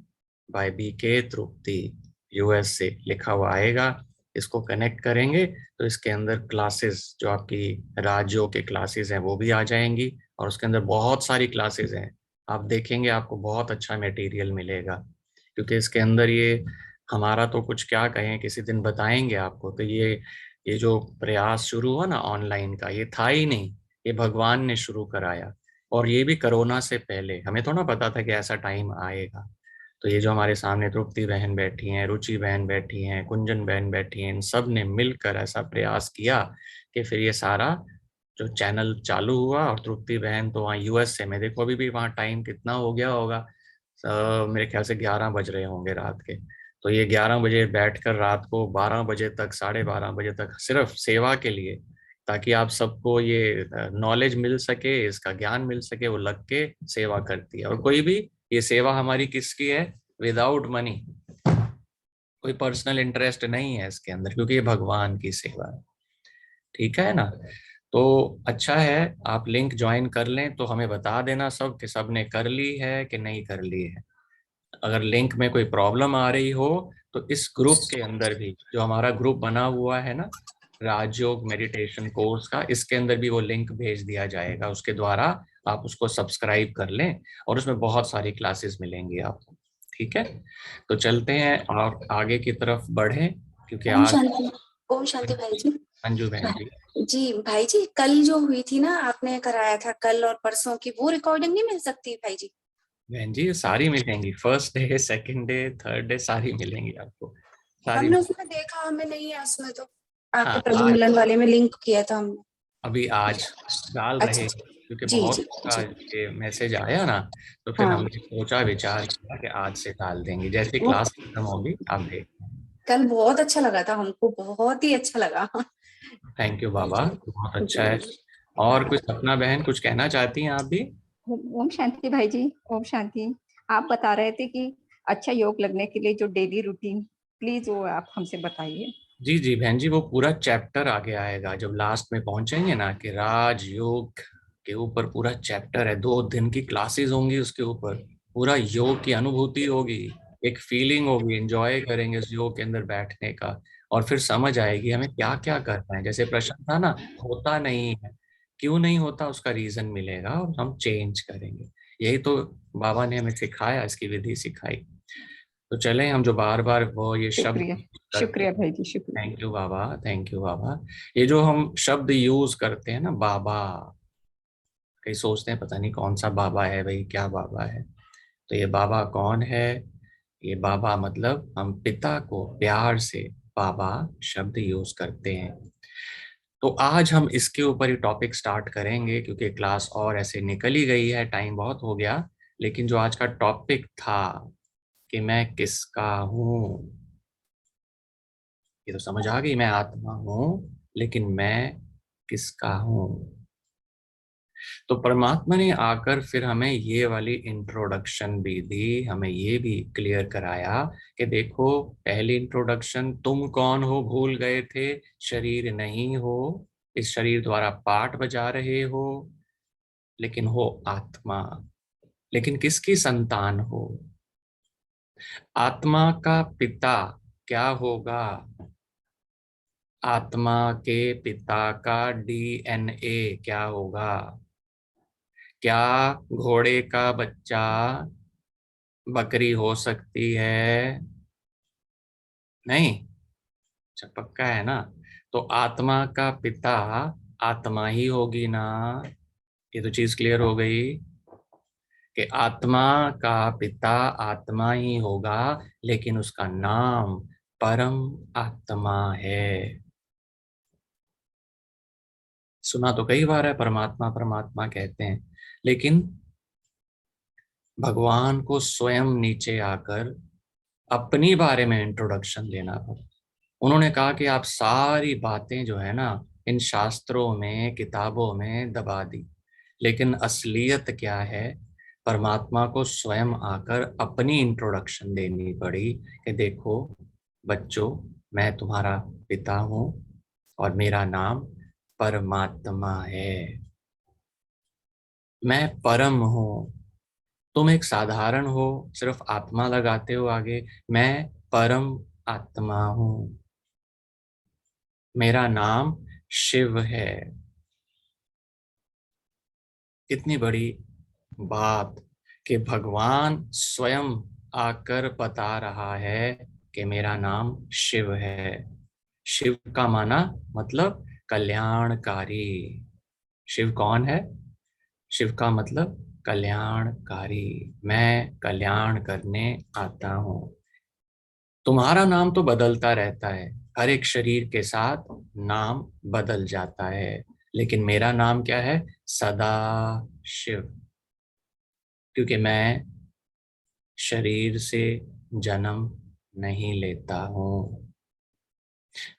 बाय बीके तृप्ति, यूएस से लिखा हुआ आएगा। इसको कनेक्ट करेंगे तो इसके अंदर क्लासेस, जो आपकी राजयोग के क्लासेस हैं वो भी आ जाएंगी, और उसके अंदर बहुत सारी क्लासेस हैं आप देखेंगे आपको बहुत अच्छा मटेरियल मिलेगा, क्योंकि इसके अंदर ये हमारा तो कुछ क्या कहें, किसी दिन बताएंगे आपको। तो ये जो प्रयास शुरू हुआ ना ऑनलाइन का, ये था ही नहीं, ये भगवान ने शुरू कराया। और ये भी कोरोना से पहले, हमें थोड़ा पता था कि ऐसा टाइम आएगा। तो ये जो हमारे सामने तृप्ति बहन बैठी हैं, रुचि बहन बैठी हैं, कुंजन बहन बैठी हैं, इन सब ने मिलकर ऐसा प्रयास किया कि फिर ये सारा जो चैनल चालू हुआ। और तृप्ति बहन तो वहाँ यूएसए में, देखो अभी भी वहाँ टाइम कितना हो गया होगा, मेरे ख्याल से 11 बज रहे होंगे रात के। तो ये 11 बजे बैठकर रात को 12 बजे तक, 12:30 बजे तक सिर्फ सेवा के लिए, ताकि आप सबको ये नॉलेज मिल सके, इसका ज्ञान मिल सके, वो लग के सेवा करती है। और कोई भी, ये सेवा हमारी किसकी है? विदाउट मनी, कोई पर्सनल इंटरेस्ट नहीं है इसके अंदर, क्योंकि ये भगवान की सेवा है। ठीक है ना? तो अच्छा है, आप लिंक ज्वाइन कर लें तो हमें बता देना सब कि सब ने कर ली है कि नहीं कर ली है। अगर लिंक में कोई प्रॉब्लम आ रही हो तो इस ग्रुप के अंदर भी, जो हमारा ग्रुप बना हुआ है ना राजयोग मेडिटेशन कोर्स का, इसके अंदर भी वो लिंक भेज दिया जाएगा, उसके द्वारा आप उसको सब्सक्राइब कर लें और उसमें बहुत सारी क्लासेस मिलेंगी आपको। ठीक है, तो चलते हैं और आगे की तरफ बढ़ें, क्योंकि ओम आज शांति। ओम शांति भाई जी। अंजू बहन जी। जी भाई जी, कल जो हुई थी ना, आपने कराया था कल और परसों की, वो रिकॉर्डिंग नहीं मिल सकती भाई जी? बहन जी सारी मिलेंगी, first day, second day, third day, सारी मिलेंगी आपको, सारी। हमने उसमें देखा, हमें नहीं है उसमें तो। आपके हाँ प्रभु आज, मिलन वाले में लिंक किया था हमने। अभी आज डाल अच्छा रहे, अच्छा। क्योंकि जी बहुत जी का जी। ये मैसेज आया ना, तो फिर हाँ, हमने सोचा, विचार किया कि आज से डाल देंगे, जैसे वो क्लास खत्म होगी आप देख। कल बहुत अच्छा लगा था हमको, बहुत ही अच्छा लगा। थैंक यू बाबा, बहुत अच्छा है। जी। और कुछ सपना बहन कुछ कहना चाहती हैं आप भी? ओम शांति भाई जी, ओम शांति। आप बता रहे थे कि अच्छा योग लगने के लिए जो डेली रूटीन, प्लीज वो आप हमसे बताइए। जी जी बहन जी, वो पूरा चैप्टर आगे आएगा जब लास्ट में पहुंचेंगे ना, कि राजयोग के ऊपर पूरा चैप्टर है, 2 दिन की क्लासेस होंगी उसके ऊपर, पूरा योग की अनुभूति होगी, एक फीलिंग होगी, एंजॉय करेंगे उस योग के अंदर बैठने का। और फिर समझ आएगी हमें क्या क्या करना है। जैसे प्रश्न था ना, होता नहीं है, क्यों नहीं होता, उसका रीजन मिलेगा और हम चेंज करेंगे। यही तो बाबा ने हमें सिखाया, इसकी विधि सिखाई। तो चलें, हम जो बार बार वो ये शब्द शुक्रिया, करते शुक्रिया हैं। भाई जी, शुक्रिया। थैंक यू बाबा, थैंक यू बाबा। ये जो हम शब्द यूज करते हैं ना, बाबा, कई सोचते हैं पता नहीं कौन सा बाबा है भाई, क्या बाबा है। तो ये बाबा कौन है? ये बाबा मतलब हम पिता को प्यार से बाबा शब्द यूज करते हैं। तो आज हम इसके ऊपर ही टॉपिक स्टार्ट करेंगे, क्योंकि क्लास और ऐसे निकल ही गई है, टाइम बहुत हो गया। लेकिन जो आज का टॉपिक था कि मैं किसका हूँ, ये तो समझ आ गई, मैं आत्मा हूँ, लेकिन मैं किसका हूँ। तो परमात्मा ने आकर फिर हमें ये वाली इंट्रोडक्शन भी दी, हमें ये भी क्लियर कराया कि देखो, पहली इंट्रोडक्शन, तुम कौन हो भूल गए थे, शरीर नहीं हो, इस शरीर द्वारा पाठ बजा रहे हो, लेकिन हो आत्मा। लेकिन किसकी संतान हो? आत्मा का पिता क्या होगा? आत्मा के पिता का डीएनए क्या होगा? क्या घोड़े का बच्चा बकरी हो सकती है? नहीं। अच्छा पक्का है ना? तो आत्मा का पिता आत्मा ही होगी ना? ये तो चीज क्लियर हो गई कि आत्मा का पिता आत्मा ही होगा, लेकिन उसका नाम परम आत्मा है। सुना तो कई बार है, परमात्मा परमात्मा कहते हैं, लेकिन भगवान को स्वयं नीचे आकर अपनी बारे में इंट्रोडक्शन देना पड़ा। उन्होंने कहा कि आप सारी बातें जो है ना, इन शास्त्रों में, किताबों में दबा दी, लेकिन असलियत क्या है? परमात्मा को स्वयं आकर अपनी इंट्रोडक्शन देनी पड़ी कि देखो बच्चों, मैं तुम्हारा पिता हूँ और मेरा नाम परमात्मा है। मैं परम हूँ, तुम एक साधारण हो, सिर्फ आत्मा लगाते हो आगे। मैं परम आत्मा हूँ, मेरा नाम शिव है। कितनी बड़ी बात, कि भगवान स्वयं आकर बता रहा है कि मेरा नाम शिव है। शिव का माना मतलब कल्याणकारी। शिव कौन है? शिव का मतलब कल्याणकारी। मैं कल्याण करने आता हूं। तुम्हारा नाम तो बदलता रहता है, हर एक शरीर के साथ नाम बदल जाता है, लेकिन मेरा नाम क्या है? सदा शिव। क्योंकि मैं शरीर से जन्म नहीं लेता हूं।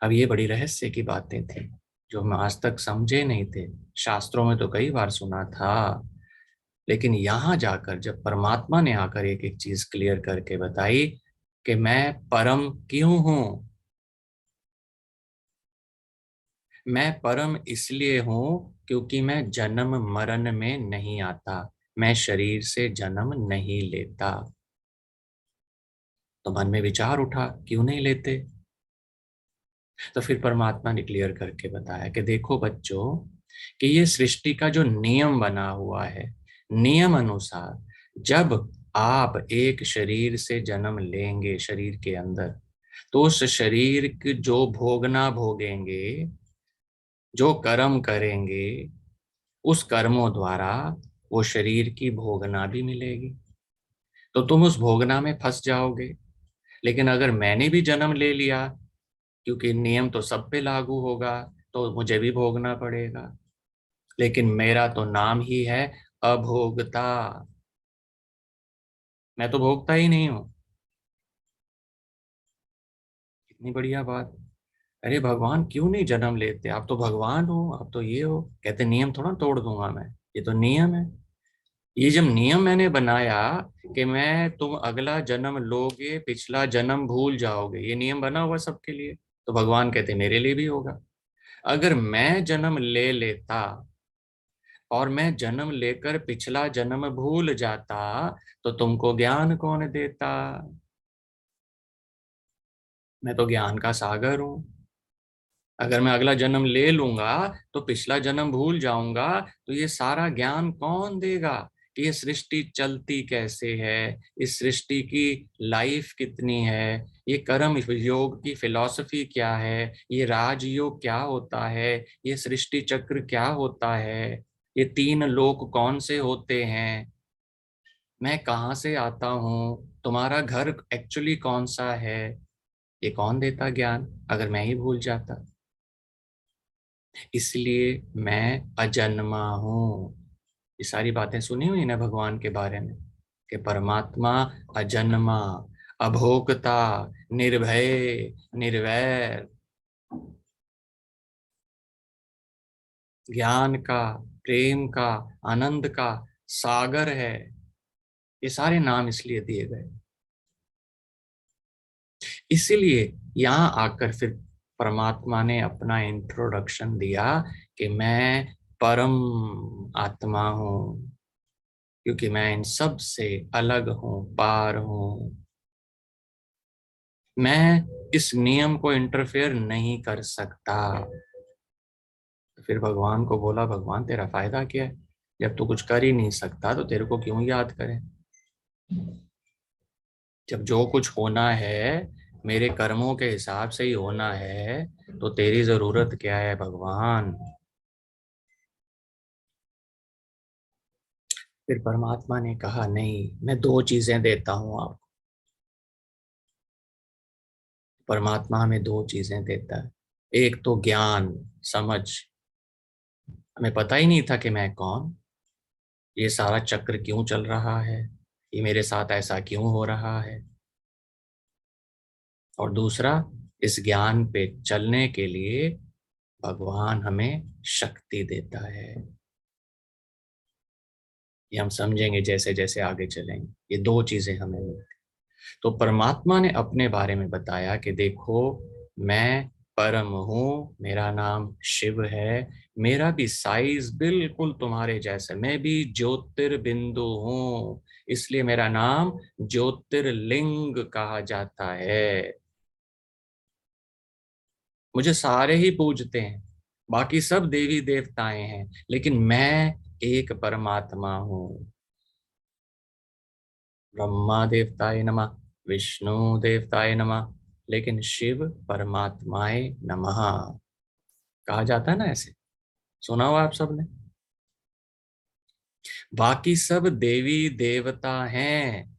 अब ये बड़ी रहस्य की बातें थी जो हम आज तक समझे नहीं थे। शास्त्रों में तो कई बार सुना था, लेकिन यहां जाकर जब परमात्मा ने आकर एक एक चीज क्लियर करके बताई कि मैं परम क्यों हूं। मैं परम इसलिए हूं क्योंकि मैं जन्म मरण में नहीं आता, मैं शरीर से जन्म नहीं लेता। तो मन में विचार उठा, क्यों नहीं लेते? तो फिर परमात्मा ने क्लियर करके बताया कि देखो बच्चों, कि ये सृष्टि का जो नियम बना हुआ है, नियम अनुसार जब आप एक शरीर से जन्म लेंगे शरीर के अंदर, तो उस शरीर के जो भोगना भोगेंगे, जो कर्म करेंगे, उस कर्मों द्वारा वो शरीर की भोगना भी मिलेगी। तो तुम उस भोगना में फंस जाओगे। लेकिन अगर मैंने भी जन्म ले लिया, क्योंकि नियम तो सब पे लागू होगा, तो मुझे भी भोगना पड़ेगा। लेकिन मेरा तो नाम ही है अभोगता। मैं तो भोगता ही नहीं हूं। कितनी बढ़िया बात। अरे भगवान क्यों नहीं जन्म लेते? आप तो भगवान हो, आप तो ये हो। कहते नियम थोड़ा तोड़ दूंगा मैं, ये तो नियम है। ये जब नियम मैंने बनाया कि मैं तुम अगला जन्म लोगे, पिछला जन्म भूल जाओगे, ये नियम बना हुआ सबके लिए, तो भगवान कहते मेरे लिए भी होगा। अगर मैं जन्म ले लेता और मैं जन्म लेकर पिछला जन्म भूल जाता, तो तुमको ज्ञान कौन देता? मैं तो ज्ञान का सागर हूं। अगर मैं अगला जन्म ले लूंगा तो पिछला जन्म भूल जाऊंगा, तो ये सारा ज्ञान कौन देगा कि ये सृष्टि चलती कैसे है, इस सृष्टि की लाइफ कितनी है, ये कर्म योग की फिलॉसफी क्या है, ये राजयोग क्या होता है, ये सृष्टि चक्र क्या होता है, ये तीन लोक कौन से होते हैं, मैं कहाँ से आता हूँ, तुम्हारा घर एक्चुअली कौन सा है, ये कौन देता ज्ञान अगर मैं ही भूल जाता? इसलिए मैं अजन्मा हूं। ये सारी बातें सुनी हुई ना भगवान के बारे में, कि परमात्मा अजन्मा, अभोक्ता, निर्भय, निर्वैर, ज्ञान का, प्रेम का, आनंद का सागर है। ये सारे नाम इसलिए दिए गए। इसीलिए यहाँ आकर फिर परमात्मा ने अपना इंट्रोडक्शन दिया कि मैं परम आत्मा हूं, क्योंकि मैं इन सब से अलग हूं, पार हूं। मैं इस नियम को इंटरफेयर नहीं कर सकता। तो फिर भगवान को बोला, भगवान तेरा फायदा क्या है? जब तू कुछ कर ही नहीं सकता तो तेरे को क्यों याद करें? जब जो कुछ होना है मेरे कर्मों के हिसाब से ही होना है, तो तेरी जरूरत क्या है भगवान? फिर परमात्मा ने कहा, नहीं, मैं दो चीजें देता हूं आपको। परमात्मा हमें दो चीजें देता है। एक तो ज्ञान, समझ। हमें पता ही नहीं था कि मैं कौन, ये सारा चक्र क्यों चल रहा है, ये मेरे साथ ऐसा क्यों हो रहा है। और दूसरा, इस ज्ञान पे चलने के लिए भगवान हमें शक्ति देता है। ये हम समझेंगे जैसे जैसे आगे चलेंगे। ये दो चीजें हमें मिलती। तो परमात्मा ने अपने बारे में बताया कि देखो, मैं परम हूँ, मेरा नाम शिव है, मेरा भी साइज बिल्कुल तुम्हारे जैसा, मैं भी ज्योतिर्बिंदु हूँ, इसलिए मेरा नाम ज्योतिर्लिंग कहा जाता है। मुझे सारे ही पूजते हैं, बाकी सब देवी देवताएं हैं, लेकिन मैं एक परमात्मा हूँ। ब्रह्मा देवताय नमः, विष्णु देवताय नमः, लेकिन शिव परमात्माय नमः कहा जाता है ना। ऐसे सुना हो आप सबने। बाकी सब देवी देवता हैं,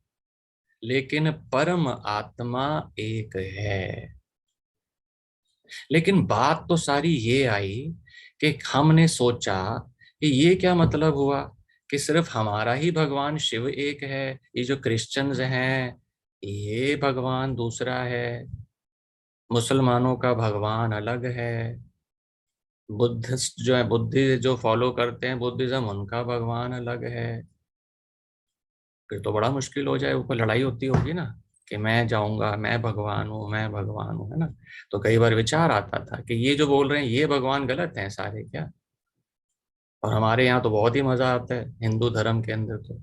लेकिन परम आत्मा एक है। लेकिन बात तो सारी ये आई कि हमने सोचा कि ये क्या मतलब हुआ कि सिर्फ हमारा ही भगवान शिव एक है, ये जो क्रिश्चियंस हैं ये भगवान दूसरा है, मुसलमानों का भगवान अलग है, बुद्धिस्ट जो है, बुद्धि जो फॉलो करते हैं बुद्धिज्म, उनका भगवान अलग है। फिर तो बड़ा मुश्किल हो जाए, ऊपर लड़ाई होती होगी ना कि मैं जाऊंगा, मैं भगवान हूँ, मैं भगवान हूँ, है ना। तो कई बार विचार आता था कि ये जो बोल रहे हैं ये भगवान गलत हैं सारे क्या। और हमारे यहाँ तो बहुत ही मजा आता है हिंदू धर्म के अंदर। तो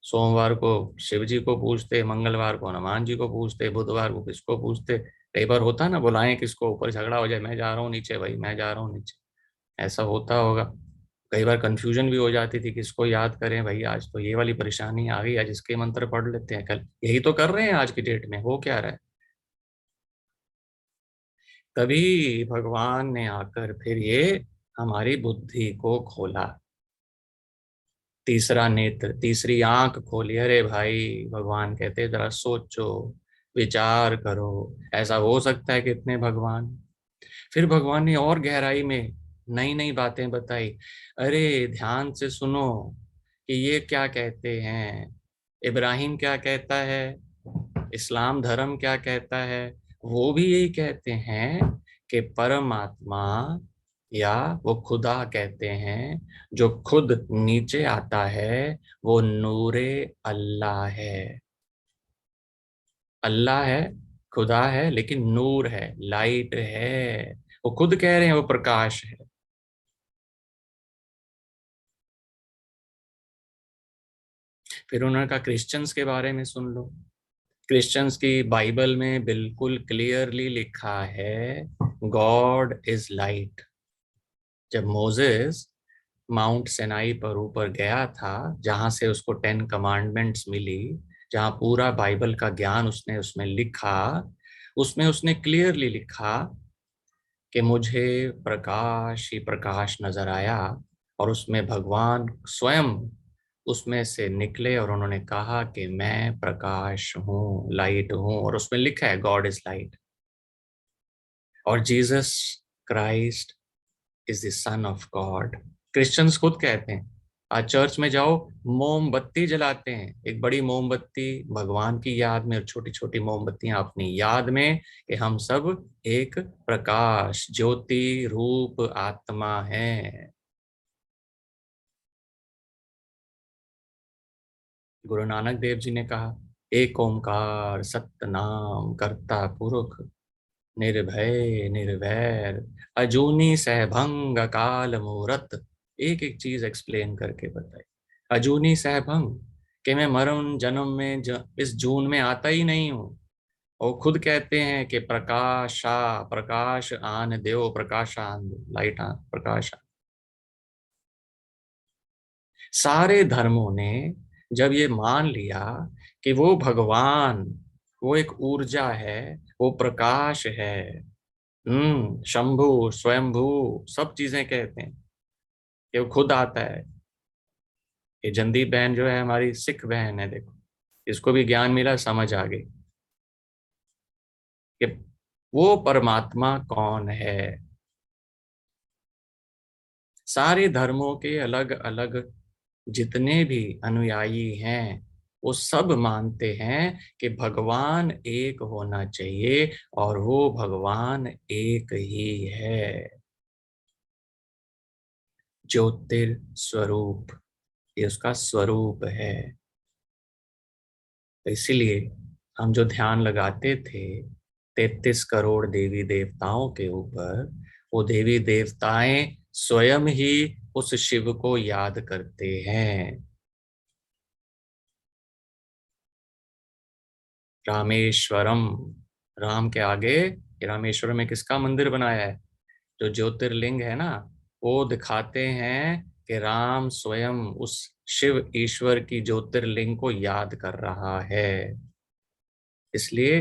सोमवार को शिव जी को पूजते, मंगलवार को हनुमान जी को पूजते, बुधवार को किसको पूजते। कई बार होता है ना, बुलाएं किसको, ऊपर झगड़ा हो जाए, मैं जा रहा हूँ नीचे भाई, मैं जा रहा हूँ नीचे, ऐसा होता होगा। कई बार कंफ्यूजन भी हो जाती थी किसको याद करें भाई, आज तो ये वाली परेशानी आ गई, आज इसके मंत्र पढ़ लेते हैं, कल यही तो कर रहे हैं आज की डेट में, हो क्या रहा है। तभी भगवान ने आकर फिर ये हमारी बुद्धि को खोला, तीसरा नेत्र, तीसरी आंख खोली। अरे भाई भगवान कहते जरा सोचो, विचार करो, ऐसा हो सकता है कितने भगवान। फिर भगवान ने और गहराई में नई नई बातें बताई। अरे ध्यान से सुनो कि ये क्या कहते हैं, इब्राहिम क्या कहता है, इस्लाम धर्म क्या कहता है, वो भी यही कहते हैं कि परमात्मा या वो खुदा कहते हैं, जो खुद नीचे आता है वो नूरे अल्लाह है। अल्लाह है, खुदा है, लेकिन नूर है, लाइट है। वो खुद कह रहे हैं वो प्रकाश है। फिर उन्होंने कहा क्रिश्चियंस के बारे में सुन लो। क्रिश्चियंस की बाइबल में बिल्कुल क्लियरली लिखा है गॉड इज लाइट। जब मोसेस माउंट सिनाई पर ऊपर गया था, जहां से उसको 10 कमांडमेंट्स मिली, जहां पूरा बाइबल का ज्ञान उसने उसमें लिखा, उसमें उसने क्लियरली लिखा कि मुझे प्रकाश ही प्रकाश नजर आया, और उसमें भगवान स्वयं उसमें से निकले और उन्होंने कहा कि मैं प्रकाश हूँ, लाइट हूँ, और उसमें लिखा है गॉड इज लाइट। और Jesus Christ is the son of God. Christians खुद कहते हैं, आज चर्च में जाओ मोमबत्ती जलाते हैं, एक बड़ी मोमबत्ती भगवान की याद में और छोटी छोटी मोमबत्तियां अपनी याद में, कि हम सब एक प्रकाश ज्योति रूप आत्मा है। गुरु नानक देव जी ने कहा एक ओंकार सतनाम करता पुरुष, निर्भय निर्वैर अजूनी सहभंग अकाल मूरत। एक एक चीज एक्सप्लेन करके बताई। अजूनी सहभंग कि मैं मरण जन्म में इस जून में आता ही नहीं हूँ। और खुद कहते हैं कि प्रकाशा प्रकाश आन देव, प्रकाश आन दो, लाइट आन, प्रकाश आन। सारे धर्मों ने जब ये मान लिया कि वो भगवान, वो एक ऊर्जा है, वो प्रकाश है, शंभु स्वयंभू सब चीजें कहते हैं कि वो खुद आता है। ये जंदीप बहन जो है हमारी सिख बहन है, देखो इसको भी ज्ञान मिला, समझ आ गई कि वो परमात्मा कौन है। सारे धर्मों के अलग अलग जितने भी अनुयायी हैं वो सब मानते हैं कि भगवान एक होना चाहिए, और वो भगवान एक ही है, ज्योतिर स्वरूप, ये उसका स्वरूप है। तो इसीलिए हम जो ध्यान लगाते थे 33 करोड़ देवी देवताओं के ऊपर, वो देवी देवताएं स्वयं ही उस शिव को याद करते हैं। रामेश्वरम, राम के आगे रामेश्वरम में किसका मंदिर बनाया है, जो ज्योतिर्लिंग है ना, वो दिखाते हैं कि राम स्वयं उस शिव ईश्वर की ज्योतिर्लिंग को याद कर रहा है। इसलिए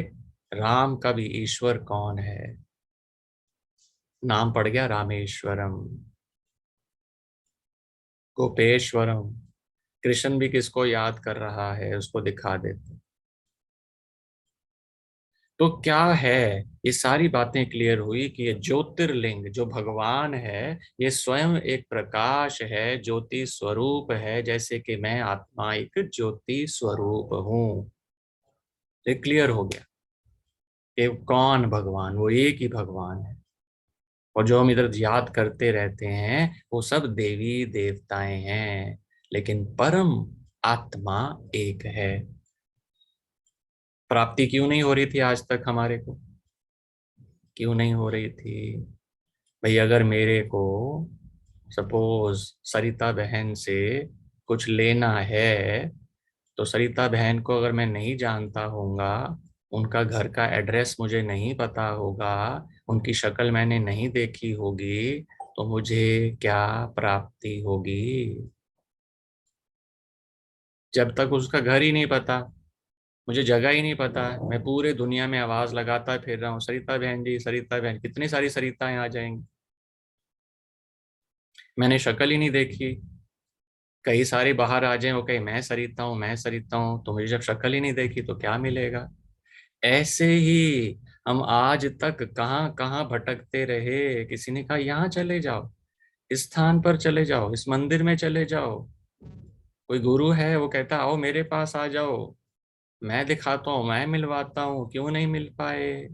राम का भी ईश्वर कौन है, नाम पड़ गया रामेश्वरम, गोपेश्वरम। कृष्ण भी किसको याद कर रहा है, उसको दिखा देते। तो क्या है, ये सारी बातें क्लियर हुई कि ये ज्योतिर्लिंग जो भगवान है, ये स्वयं एक प्रकाश है, ज्योति स्वरूप है, जैसे कि मैं आत्मा एक ज्योति स्वरूप हूं। ये क्लियर हो गया कि कौन भगवान, वो एक ही भगवान है। और जो हम इधर याद करते रहते हैं वो सब देवी देवताएं हैं, लेकिन परम आत्मा एक है। प्राप्ति क्यों नहीं हो रही थी आज तक हमारे को, क्यों नहीं हो रही थी भाई? अगर मेरे को सपोज सरिता बहन से कुछ लेना है, तो सरिता बहन को अगर मैं नहीं जानता होऊंगा, उनका घर का एड्रेस मुझे नहीं पता होगा, उनकी शक्ल मैंने नहीं देखी होगी, तो मुझे क्या प्राप्ति होगी? जब तक उसका घर ही नहीं पता, मुझे जगह ही नहीं पता, मैं पूरे दुनिया में आवाज लगाता फिर रहा हूँ, सरिता बहन जी, सरिता बहन, कितनी सारी सरिताएं आ जाएंगी, मैंने शक्ल ही नहीं देखी। कई सारे बाहर आ जाए, वो कहे मैं सरिता हूँ, मैं सरिता हूँ, तो मुझे जब शक्ल ही नहीं देखी तो क्या मिलेगा? ऐसे ही हम आज तक कहाँ कहाँ भटकते रहे। किसी ने कहा यहाँ चले जाओ, इस स्थान पर चले जाओ, इस मंदिर में चले जाओ, कोई गुरु है वो कहता आओ मेरे पास आ जाओ, मैं दिखाता हूँ, मैं मिलवाता हूँ, क्यों नहीं मिल पाए?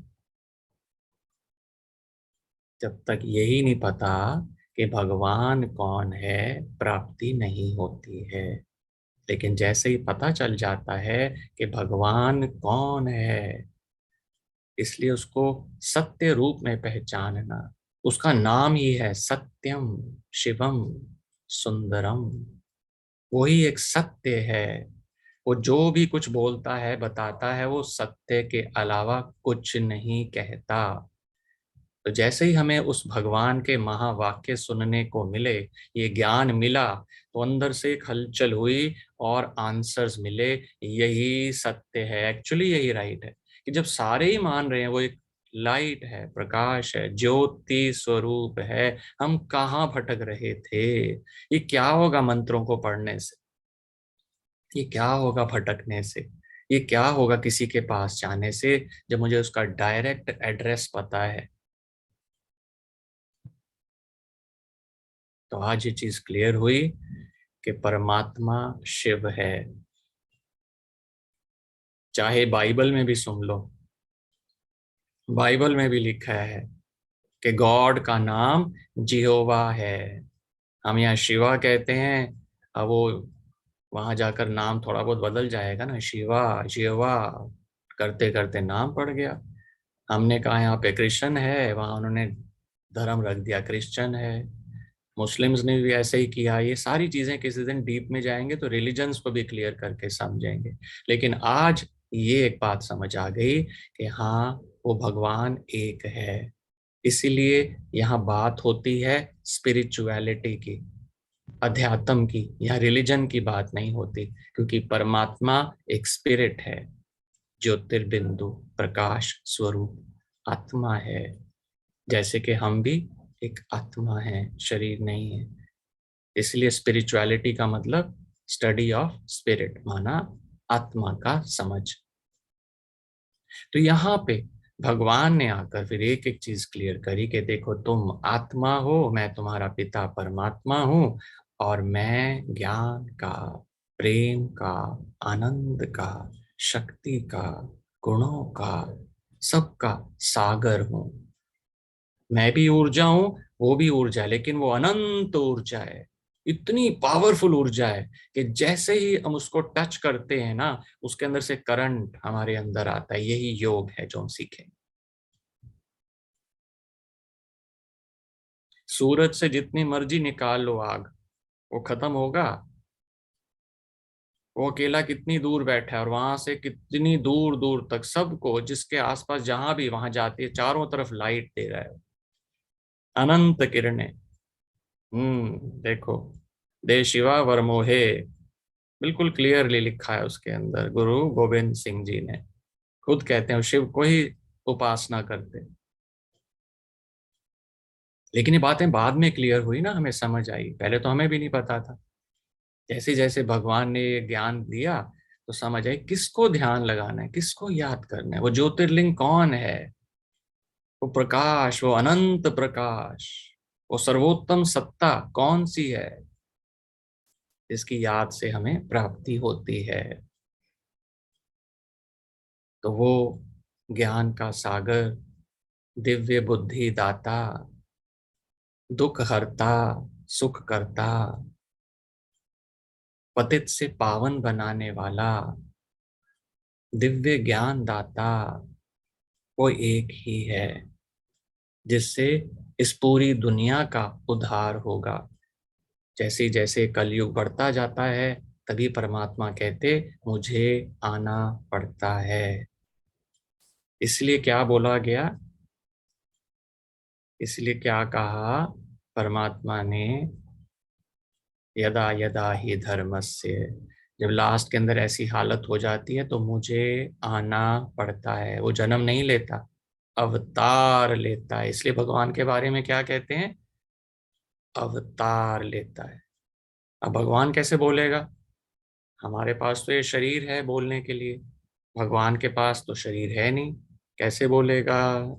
जब तक यही नहीं पता कि भगवान कौन है, प्राप्ति नहीं होती है। लेकिन जैसे ही पता चल जाता है कि भगवान कौन है, इसलिए उसको सत्य रूप में पहचानना। उसका नाम ही है सत्यम शिवम सुंदरम। वही एक सत्य है। वो जो भी कुछ बोलता है, बताता है, वो सत्य के अलावा कुछ नहीं कहता। तो जैसे ही हमें उस भगवान के महावाक्य सुनने को मिले, ये ज्ञान मिला, तो अंदर से एक हलचल हुई और आंसर्स मिले। यही सत्य है, एक्चुअली यही राइट है कि जब सारे ही मान रहे हैं वो एक लाइट है, प्रकाश है, ज्योति स्वरूप है, हम कहाँ भटक रहे थे? ये क्या होगा मंत्रों को पढ़ने से, ये क्या होगा भटकने से, ये क्या होगा किसी के पास जाने से, जब मुझे उसका डायरेक्ट एड्रेस पता है? तो आज ये चीज क्लियर हुई कि परमात्मा शिव है। चाहे बाइबल में भी सुन लो, बाइबल में भी लिखा है कि गॉड का नाम जिहोवा है। हम यहाँ शिवा कहते हैं, अब वो वहां जाकर नाम थोड़ा बहुत बदल जाएगा ना, शिवा जिहोवा करते करते नाम पड़ गया। हमने कहा यहाँ पे क्रिश्चियन है, वहां उन्होंने धर्म रख दिया क्रिश्चियन है। मुस्लिम्स ने भी ऐसे ही किया। ये सारी चीजें किसी दिन डीप में जाएंगे तो रिलीजन्स को भी क्लियर करके समझेंगे। लेकिन आज ये एक बात समझ आ गई कि हाँ, वो भगवान एक है। इसीलिए यहाँ बात होती है स्पिरिचुअलिटी की, अध्यात्म की। यहाँ रिलीजन की बात नहीं होती, क्योंकि परमात्मा एक स्पिरिट है, ज्योतिर्बिंदु, प्रकाश स्वरूप आत्मा है। जैसे कि हम भी एक आत्मा है, शरीर नहीं है। इसलिए स्पिरिचुअलिटी का मतलब स्टडी ऑफ स्पिरिट, माना आत्मा का समझ। तो यहाँ पे भगवान ने आकर फिर एक एक चीज क्लियर करी कि देखो, तुम आत्मा हो, मैं तुम्हारा पिता परमात्मा हूं, और मैं ज्ञान का, प्रेम का, आनंद का, शक्ति का, गुणों का, सबका सागर हूं। मैं भी ऊर्जा हूं, वो भी ऊर्जा है, लेकिन वो अनंत ऊर्जा है, इतनी पावरफुल ऊर्जा है कि जैसे ही हम उसको टच करते हैं ना, उसके अंदर से करंट हमारे अंदर आता है। यही योग है जो हम सीखें। सूरज से जितनी मर्जी निकाल लो आग, वो खत्म होगा? वो अकेला कितनी दूर बैठा है, और वहां से कितनी दूर दूर तक सबको, जिसके आसपास जहां भी वहां जाती है, चारों तरफ लाइट दे रहा है, अनंत किरणें। देखो, दे शिवा वर मोहे, बिल्कुल क्लियरली लिखा है उसके अंदर। गुरु गोविंद सिंह जी ने खुद कहते हैं शिव को ही उपासना करते। लेकिन ये बातें बाद में क्लियर हुई ना, हमें समझ आई, पहले तो हमें भी नहीं पता था। जैसे जैसे भगवान ने ये ज्ञान दिया तो समझ आई किसको ध्यान लगाना है, किसको याद करना है। वो ज्योतिर्लिंग कौन है, वो प्रकाश, वो अनंत प्रकाश, वो सर्वोत्तम सत्ता कौन सी है जिसकी याद से हमें प्राप्ति होती है। तो वो ज्ञान का सागर, दिव्य बुद्धि दाता, दुख हरता, सुख करता, पतित से पावन बनाने वाला, दिव्य ज्ञान दाता, वो एक ही है जिससे इस पूरी दुनिया का उद्धार होगा। जैसे जैसे कलयुग बढ़ता जाता है तभी परमात्मा कहते मुझे आना पड़ता है। इसलिए क्या बोला गया, इसलिए क्या कहा परमात्मा ने, यदा यदा ही धर्मस्य, जब लास्ट के अंदर ऐसी हालत हो जाती है तो मुझे आना पड़ता है। वो जन्म नहीं लेता, अवतार लेता है। इसलिए भगवान के बारे में क्या कहते हैं, अवतार लेता है। अब भगवान कैसे बोलेगा, हमारे पास तो ये शरीर है बोलने के लिए, भगवान के पास तो शरीर है नहीं, कैसे बोलेगा।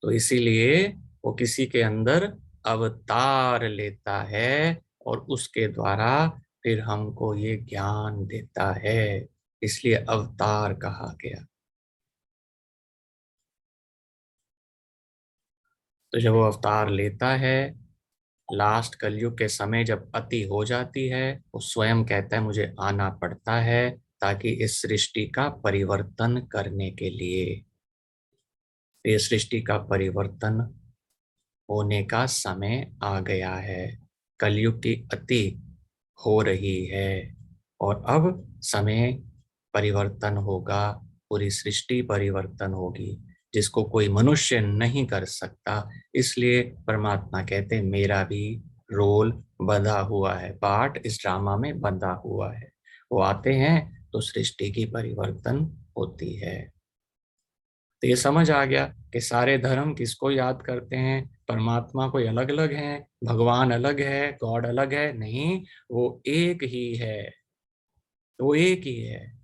तो इसीलिए वो किसी के अंदर अवतार लेता है और उसके द्वारा फिर हमको ये ज्ञान देता है, इसलिए अवतार कहा गया। तो जब वो अवतार लेता है, लास्ट कलयुग के समय जब अति हो जाती है, वो स्वयं कहता है मुझे आना पड़ता है ताकि इस सृष्टि का परिवर्तन करने के लिए। ये सृष्टि का परिवर्तन होने का समय आ गया है, कलयुग की अति हो रही है और अब समय परिवर्तन होगा, पूरी सृष्टि परिवर्तन होगी जिसको कोई मनुष्य नहीं कर सकता। इसलिए परमात्मा कहते हैं मेरा भी रोल बंधा हुआ है, पार्ट इस ड्रामा में बंधा हुआ है। वो आते हैं तो सृष्टि की परिवर्तन होती है। तो ये समझ आ गया कि सारे धर्म किसको याद करते हैं, परमात्मा कोई अलग अलग है, भगवान अलग है, गॉड अलग है, नहीं, वो एक ही है, वो एक ही है।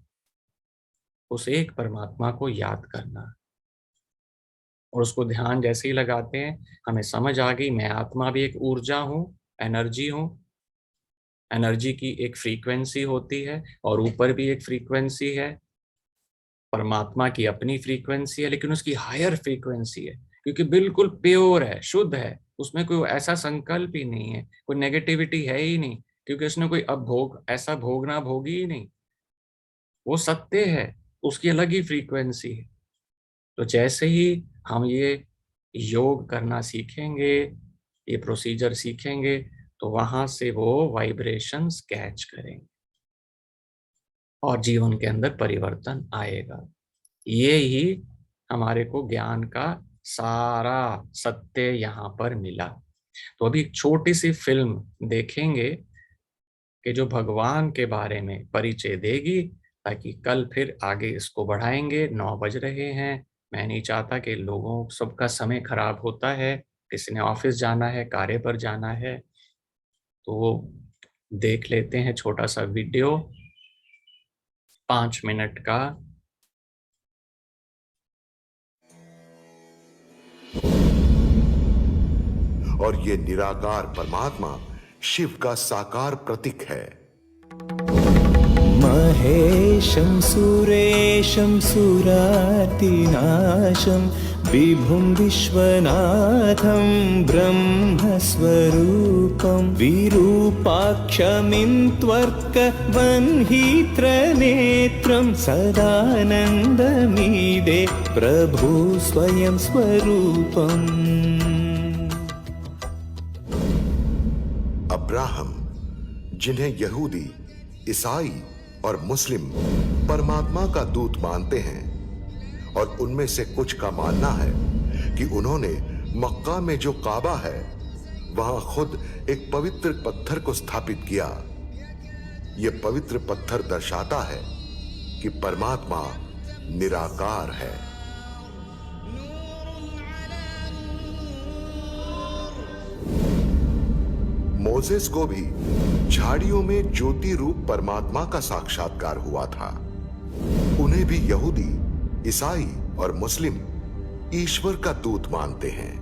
उस एक परमात्मा को याद करना और उसको ध्यान जैसे ही लगाते हैं हमें समझ आ गई मैं आत्मा भी एक ऊर्जा हूँ, एनर्जी हूँ। एनर्जी की एक फ्रीक्वेंसी होती है और ऊपर भी एक फ्रीक्वेंसी है, परमात्मा की अपनी फ्रीक्वेंसी है, लेकिन उसकी हायर फ्रीक्वेंसी है क्योंकि बिल्कुल प्योर है, शुद्ध है, उसमें कोई ऐसा संकल्प ही नहीं है, कोई नेगेटिविटी है ही नहीं, क्योंकि उसने कोई अब भोग ऐसा भोगना भोगी ही नहीं, वो सत्य है, उसकी अलग ही फ्रीक्वेंसी है। तो जैसे ही हम ये योग करना सीखेंगे, ये प्रोसीजर सीखेंगे, तो वहां से वो वाइब्रेशंस कैच करेंगे और जीवन के अंदर परिवर्तन आएगा। ये ही हमारे को ज्ञान का सारा सत्य यहाँ पर मिला। तो अभी एक छोटी सी फिल्म देखेंगे कि जो भगवान के बारे में परिचय देगी, ताकि कल फिर आगे इसको बढ़ाएंगे। 9 बज रहे हैं, मैं नहीं चाहता कि लोगों सबका समय खराब होता है, किसी ने ऑफिस जाना है, कार्य पर जाना है। तो वो देख लेते हैं छोटा सा वीडियो 5 मिनट का। और ये निराकार परमात्मा शिव का साकार प्रतीक है। महेशं सुरेशं सुरातिनाशं विभुं विश्वनाथं ब्रह्मस्वरूपं विरूपाक्षमिन्त्वर्कवह्नित्रनेत्रं सदानन्दमीदे प्रभु स्वयं स्वरूपम्। अब्राहम, जिन्हें यहूदी, ईसाई और मुस्लिम परमात्मा का दूत मानते हैं, और उनमें से कुछ का मानना है कि उन्होंने मक्का में जो काबा है वहां खुद एक पवित्र पत्थर को स्थापित किया। यह पवित्र पत्थर दर्शाता है कि परमात्मा निराकार है। मोसेस को भी झाड़ियों में ज्योति रूप परमात्मा का साक्षात्कार हुआ था। उन्हें भी यहूदी, ईसाई और मुस्लिम ईश्वर का दूत मानते हैं।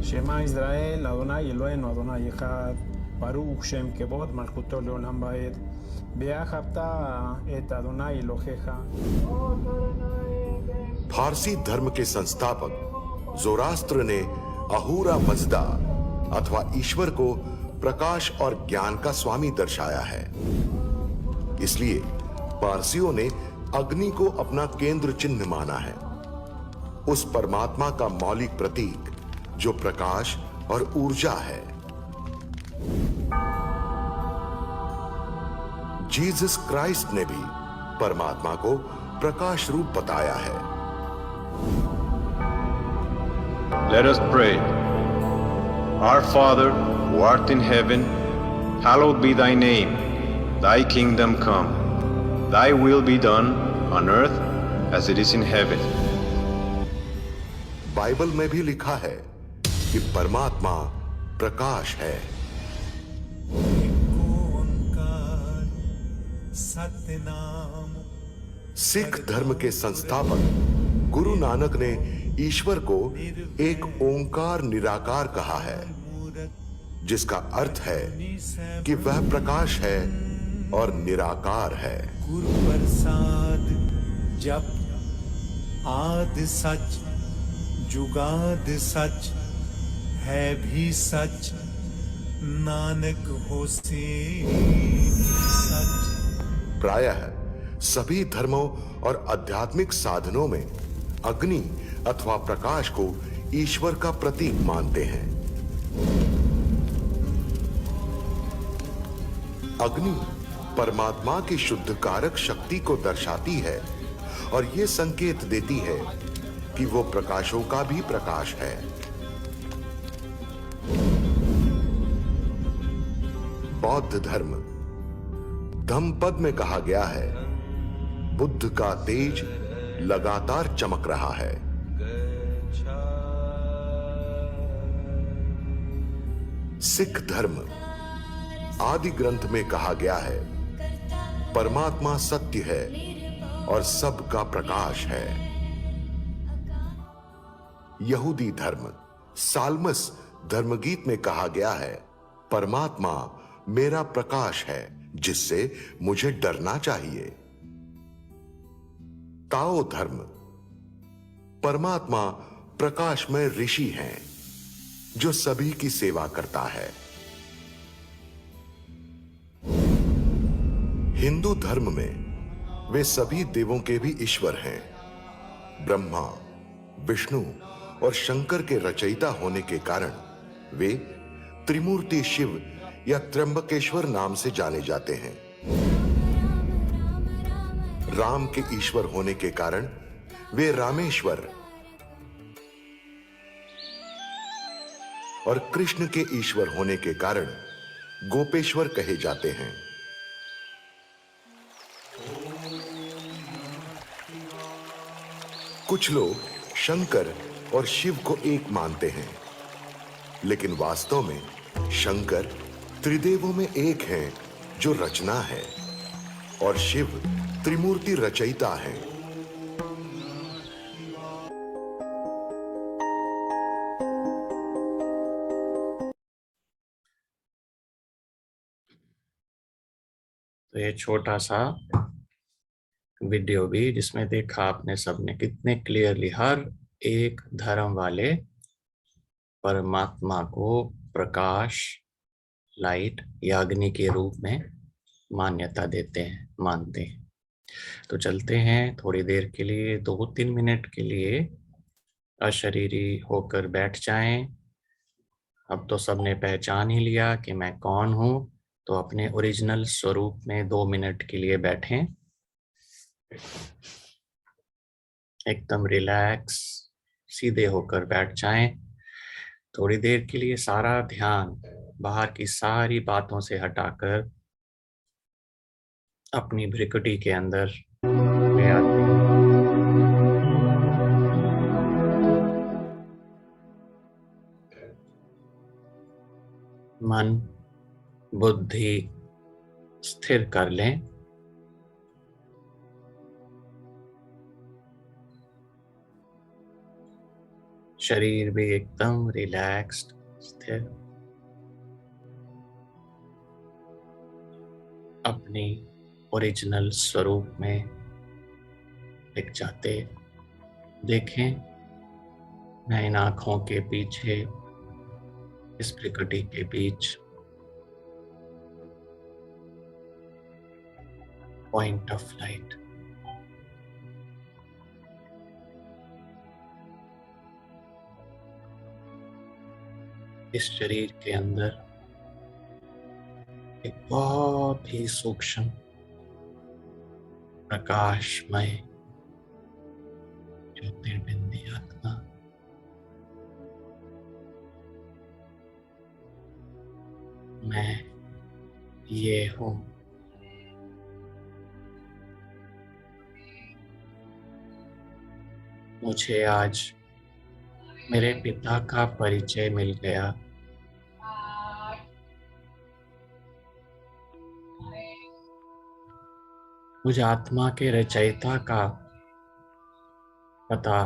शमा इस्राएल अदोनाई एलोहेनु अदोनाई echad baruch shem kevod malchuto leolam vaed be'achavta et Adonai Elohecha। फारसी धर्म के संस्थापक जोरास्त्र ने अहूरा मजदा अथवा ईश्वर को प्रकाश और ज्ञान का स्वामी दर्शाया है। इसलिए पारसियों ने अग्नि को अपना केंद्र चिन्ह माना है, उस परमात्मा का मौलिक प्रतीक जो प्रकाश और ऊर्जा है। जीसस क्राइस्ट ने भी परमात्मा को प्रकाश रूप बताया है। Let us pray. Our Father, who art in heaven, hallowed be thy name. Thy kingdom come. Thy will be done on earth as it is in heaven. Bible में भी लिखा है कि परमात्मा प्रकाश है। सिख धर्म के संस्थापक गुरु नानक ने ईश्वर को एक ओंकार निराकार कहा है, जिसका अर्थ है कि वह प्रकाश है और निराकार है। गुरु प्रसाद जप आद सच जुगाद सच है भी सच नानक होसे सच। प्रायः सभी धर्मों और आध्यात्मिक साधनों में अग्नि अथवा प्रकाश को ईश्वर का प्रतीक मानते हैं। अग्नि परमात्मा की शुद्धकारक शक्ति को दर्शाती है और यह संकेत देती है कि वो प्रकाशों का भी प्रकाश है। बौद्ध धर्म धम्मपद में कहा गया है, बुद्ध का तेज लगातार चमक रहा है। सिख धर्म आदि ग्रंथ में कहा गया है, परमात्मा सत्य है और सबका प्रकाश है। यहूदी धर्म साल्मस धर्मगीत में कहा गया है, परमात्मा मेरा प्रकाश है जिससे मुझे डरना चाहिए। ताओ धर्म परमात्मा प्रकाश में ऋषि हैं जो सभी की सेवा करता है। हिंदू धर्म में वे सभी देवों के भी ईश्वर हैं। ब्रह्मा, विष्णु और शंकर के रचयिता होने के कारण वे त्रिमूर्ति शिव या त्र्यंबकेश्वर नाम से जाने जाते हैं। राम के ईश्वर होने के कारण वे रामेश्वर और कृष्ण के ईश्वर होने के कारण गोपेश्वर कहे जाते हैं। कुछ लोग शंकर और शिव को एक मानते हैं, लेकिन वास्तव में शंकर त्रिदेवों में एक हैं जो रचना है और शिव त्रिमूर्ति रचयिता है। तो ये छोटा सा वीडियो भी जिसमें देखा आपने सबने कितने क्लियरली हर एक धर्म वाले परमात्मा को प्रकाश, लाइट या अग्नि के रूप में मान्यता देते हैं, मानते हैं। तो चलते हैं थोड़ी देर के लिए, 2-3 मिनट के लिए अशरीरी होकर बैठ जाएं। अब तो सबने पहचान ही लिया कि मैं कौन हूं, तो अपने ओरिजिनल स्वरूप में 2 मिनट के लिए बैठें। एकदम रिलैक्स, सीधे होकर बैठ जाएं। थोड़ी देर के लिए सारा ध्यान बाहर की सारी बातों से हटाकर अपनी भ्रिकुटी के अंदर ले आते हैं। मन बुद्धि स्थिर कर लें। शरीर भी एकदम रिलैक्स्ड, स्थिर। अपनी ओरिजिनल स्वरूप में दिख जाते देखें। मैं इन आंखों के पीछे, इस प्रकृति के बीच पॉइंट ऑफ लाइट, इस शरीर के अंदर एक बहुत ही सूक्ष्म प्रकाशमय ज्योतिर्बिंदी आत्मा, मैं ये हूं। मुझे आज मेरे पिता का परिचय मिल गया। मुझे आत्मा के रचयिता का पता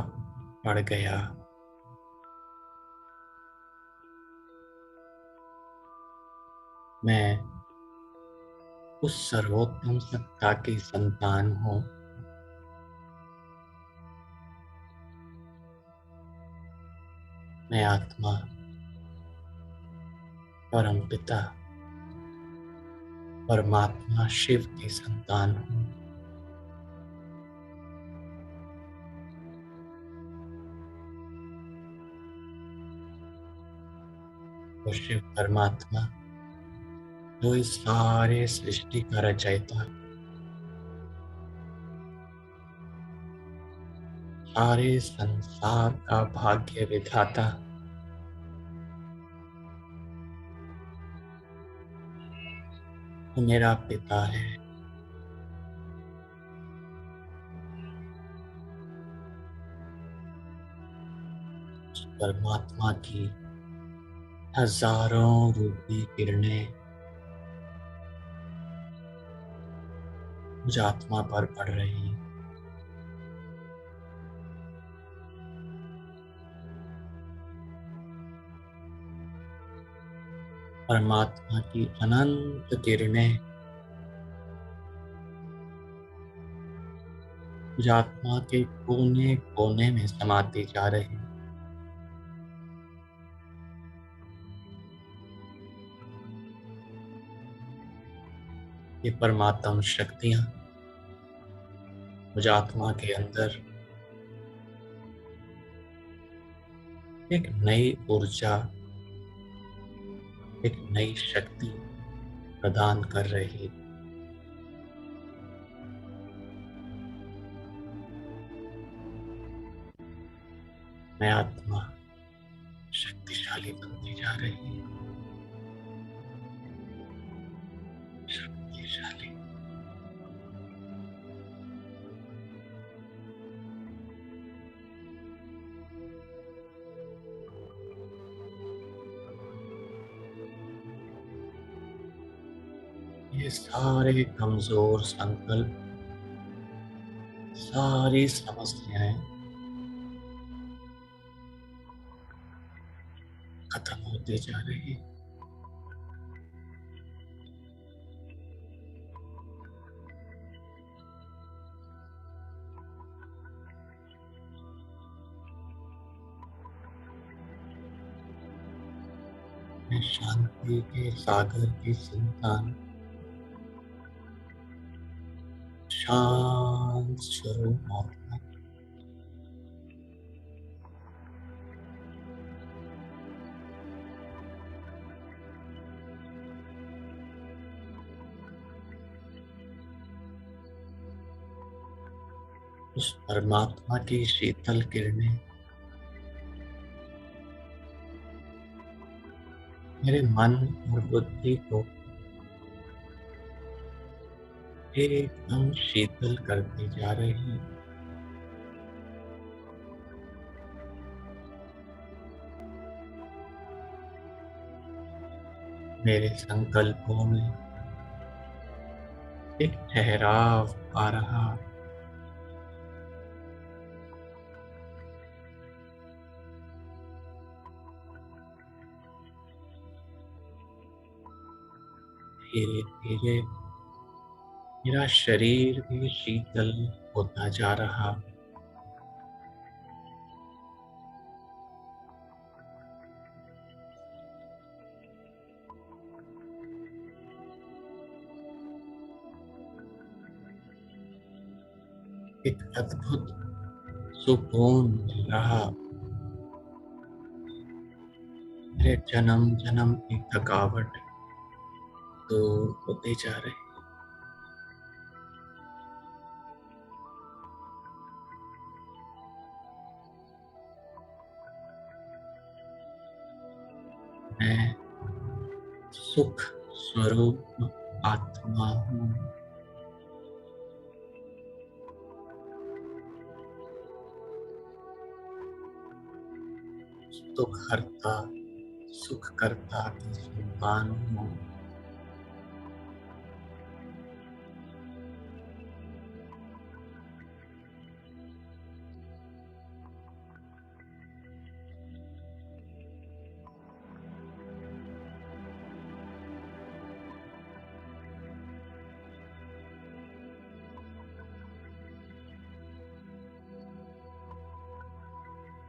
पड़ गया। मैं उस सर्वोत्तम सत्ता की संतान हूं। मैं आत्मा परमपिता परमात्मा शिव की संतान हूं। वो शिव परमात्मा जो इस सारे सृष्टि का रचयिता, सारे संसार का भाग्य विधाता, वो मेरा पिता है। उस परमात्मा की हजारों रूपी किरणें मुझ आत्मा पर पड़ रही। परमात्मा की अनंत किरणें मुझ आत्मा के कोने कोने में समाती जा रही। ये परमात्म शक्तियां मुझ आत्मा के अंदर एक नई ऊर्जा, एक नई शक्ति प्रदान कर रही। मैं आत्मा शक्तिशाली बनती जा रही है। शक्तिशाली। ये सारे कमजोर संकल्प, सारी समस्याएं खत्म होती जा रही। मैं शांति के सागर की संतान, शांत स्वरूप आत्मा, उस परमात्मा की शीतल किरणें मेरे मन और बुद्धि को एकदम शीतल करती जा रही है। मेरे संकल्पों में एक ठहराव आ रहा है। धीरे धीरे मेरा शरीर भी शीतल होता जा रहा। एक अद्भुत सुकून मिल रहा। मेरे जन्म जन्म की थकावट दूर होती जा रही। मैं सुख स्वरूप आत्मा हूँ। दुख हरता सुख करता की संतान हूँ।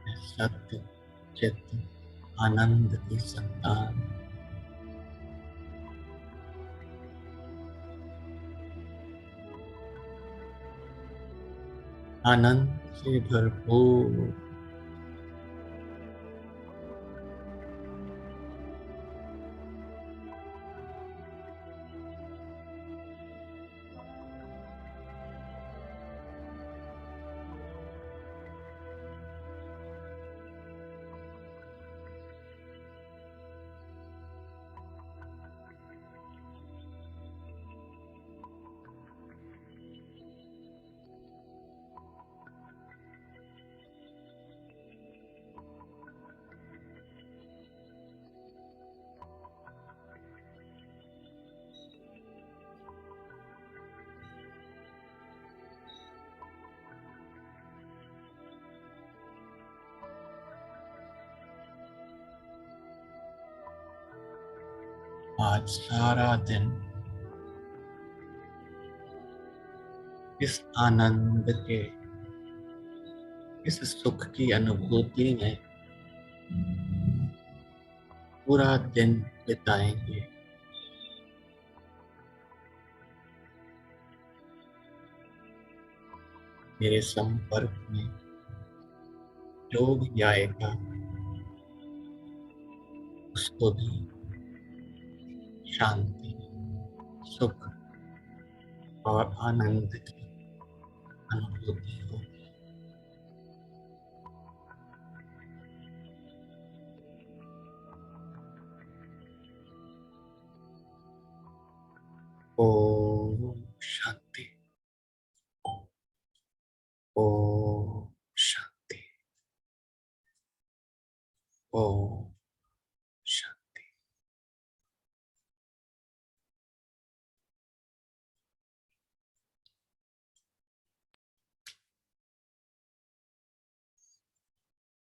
मैं सत्य चित्त आनंद की संतान। आनंद से भरपूर। आज सारा दिन इस आनंद के इस सुख की अनुभूति में पूरा दिन बिताएंगे। मेरे संपर्क में जो भी आएगा उसको भी शांति सुख और आनंद की अनुभूति हो। ओम शांति। ओम शांति। ओम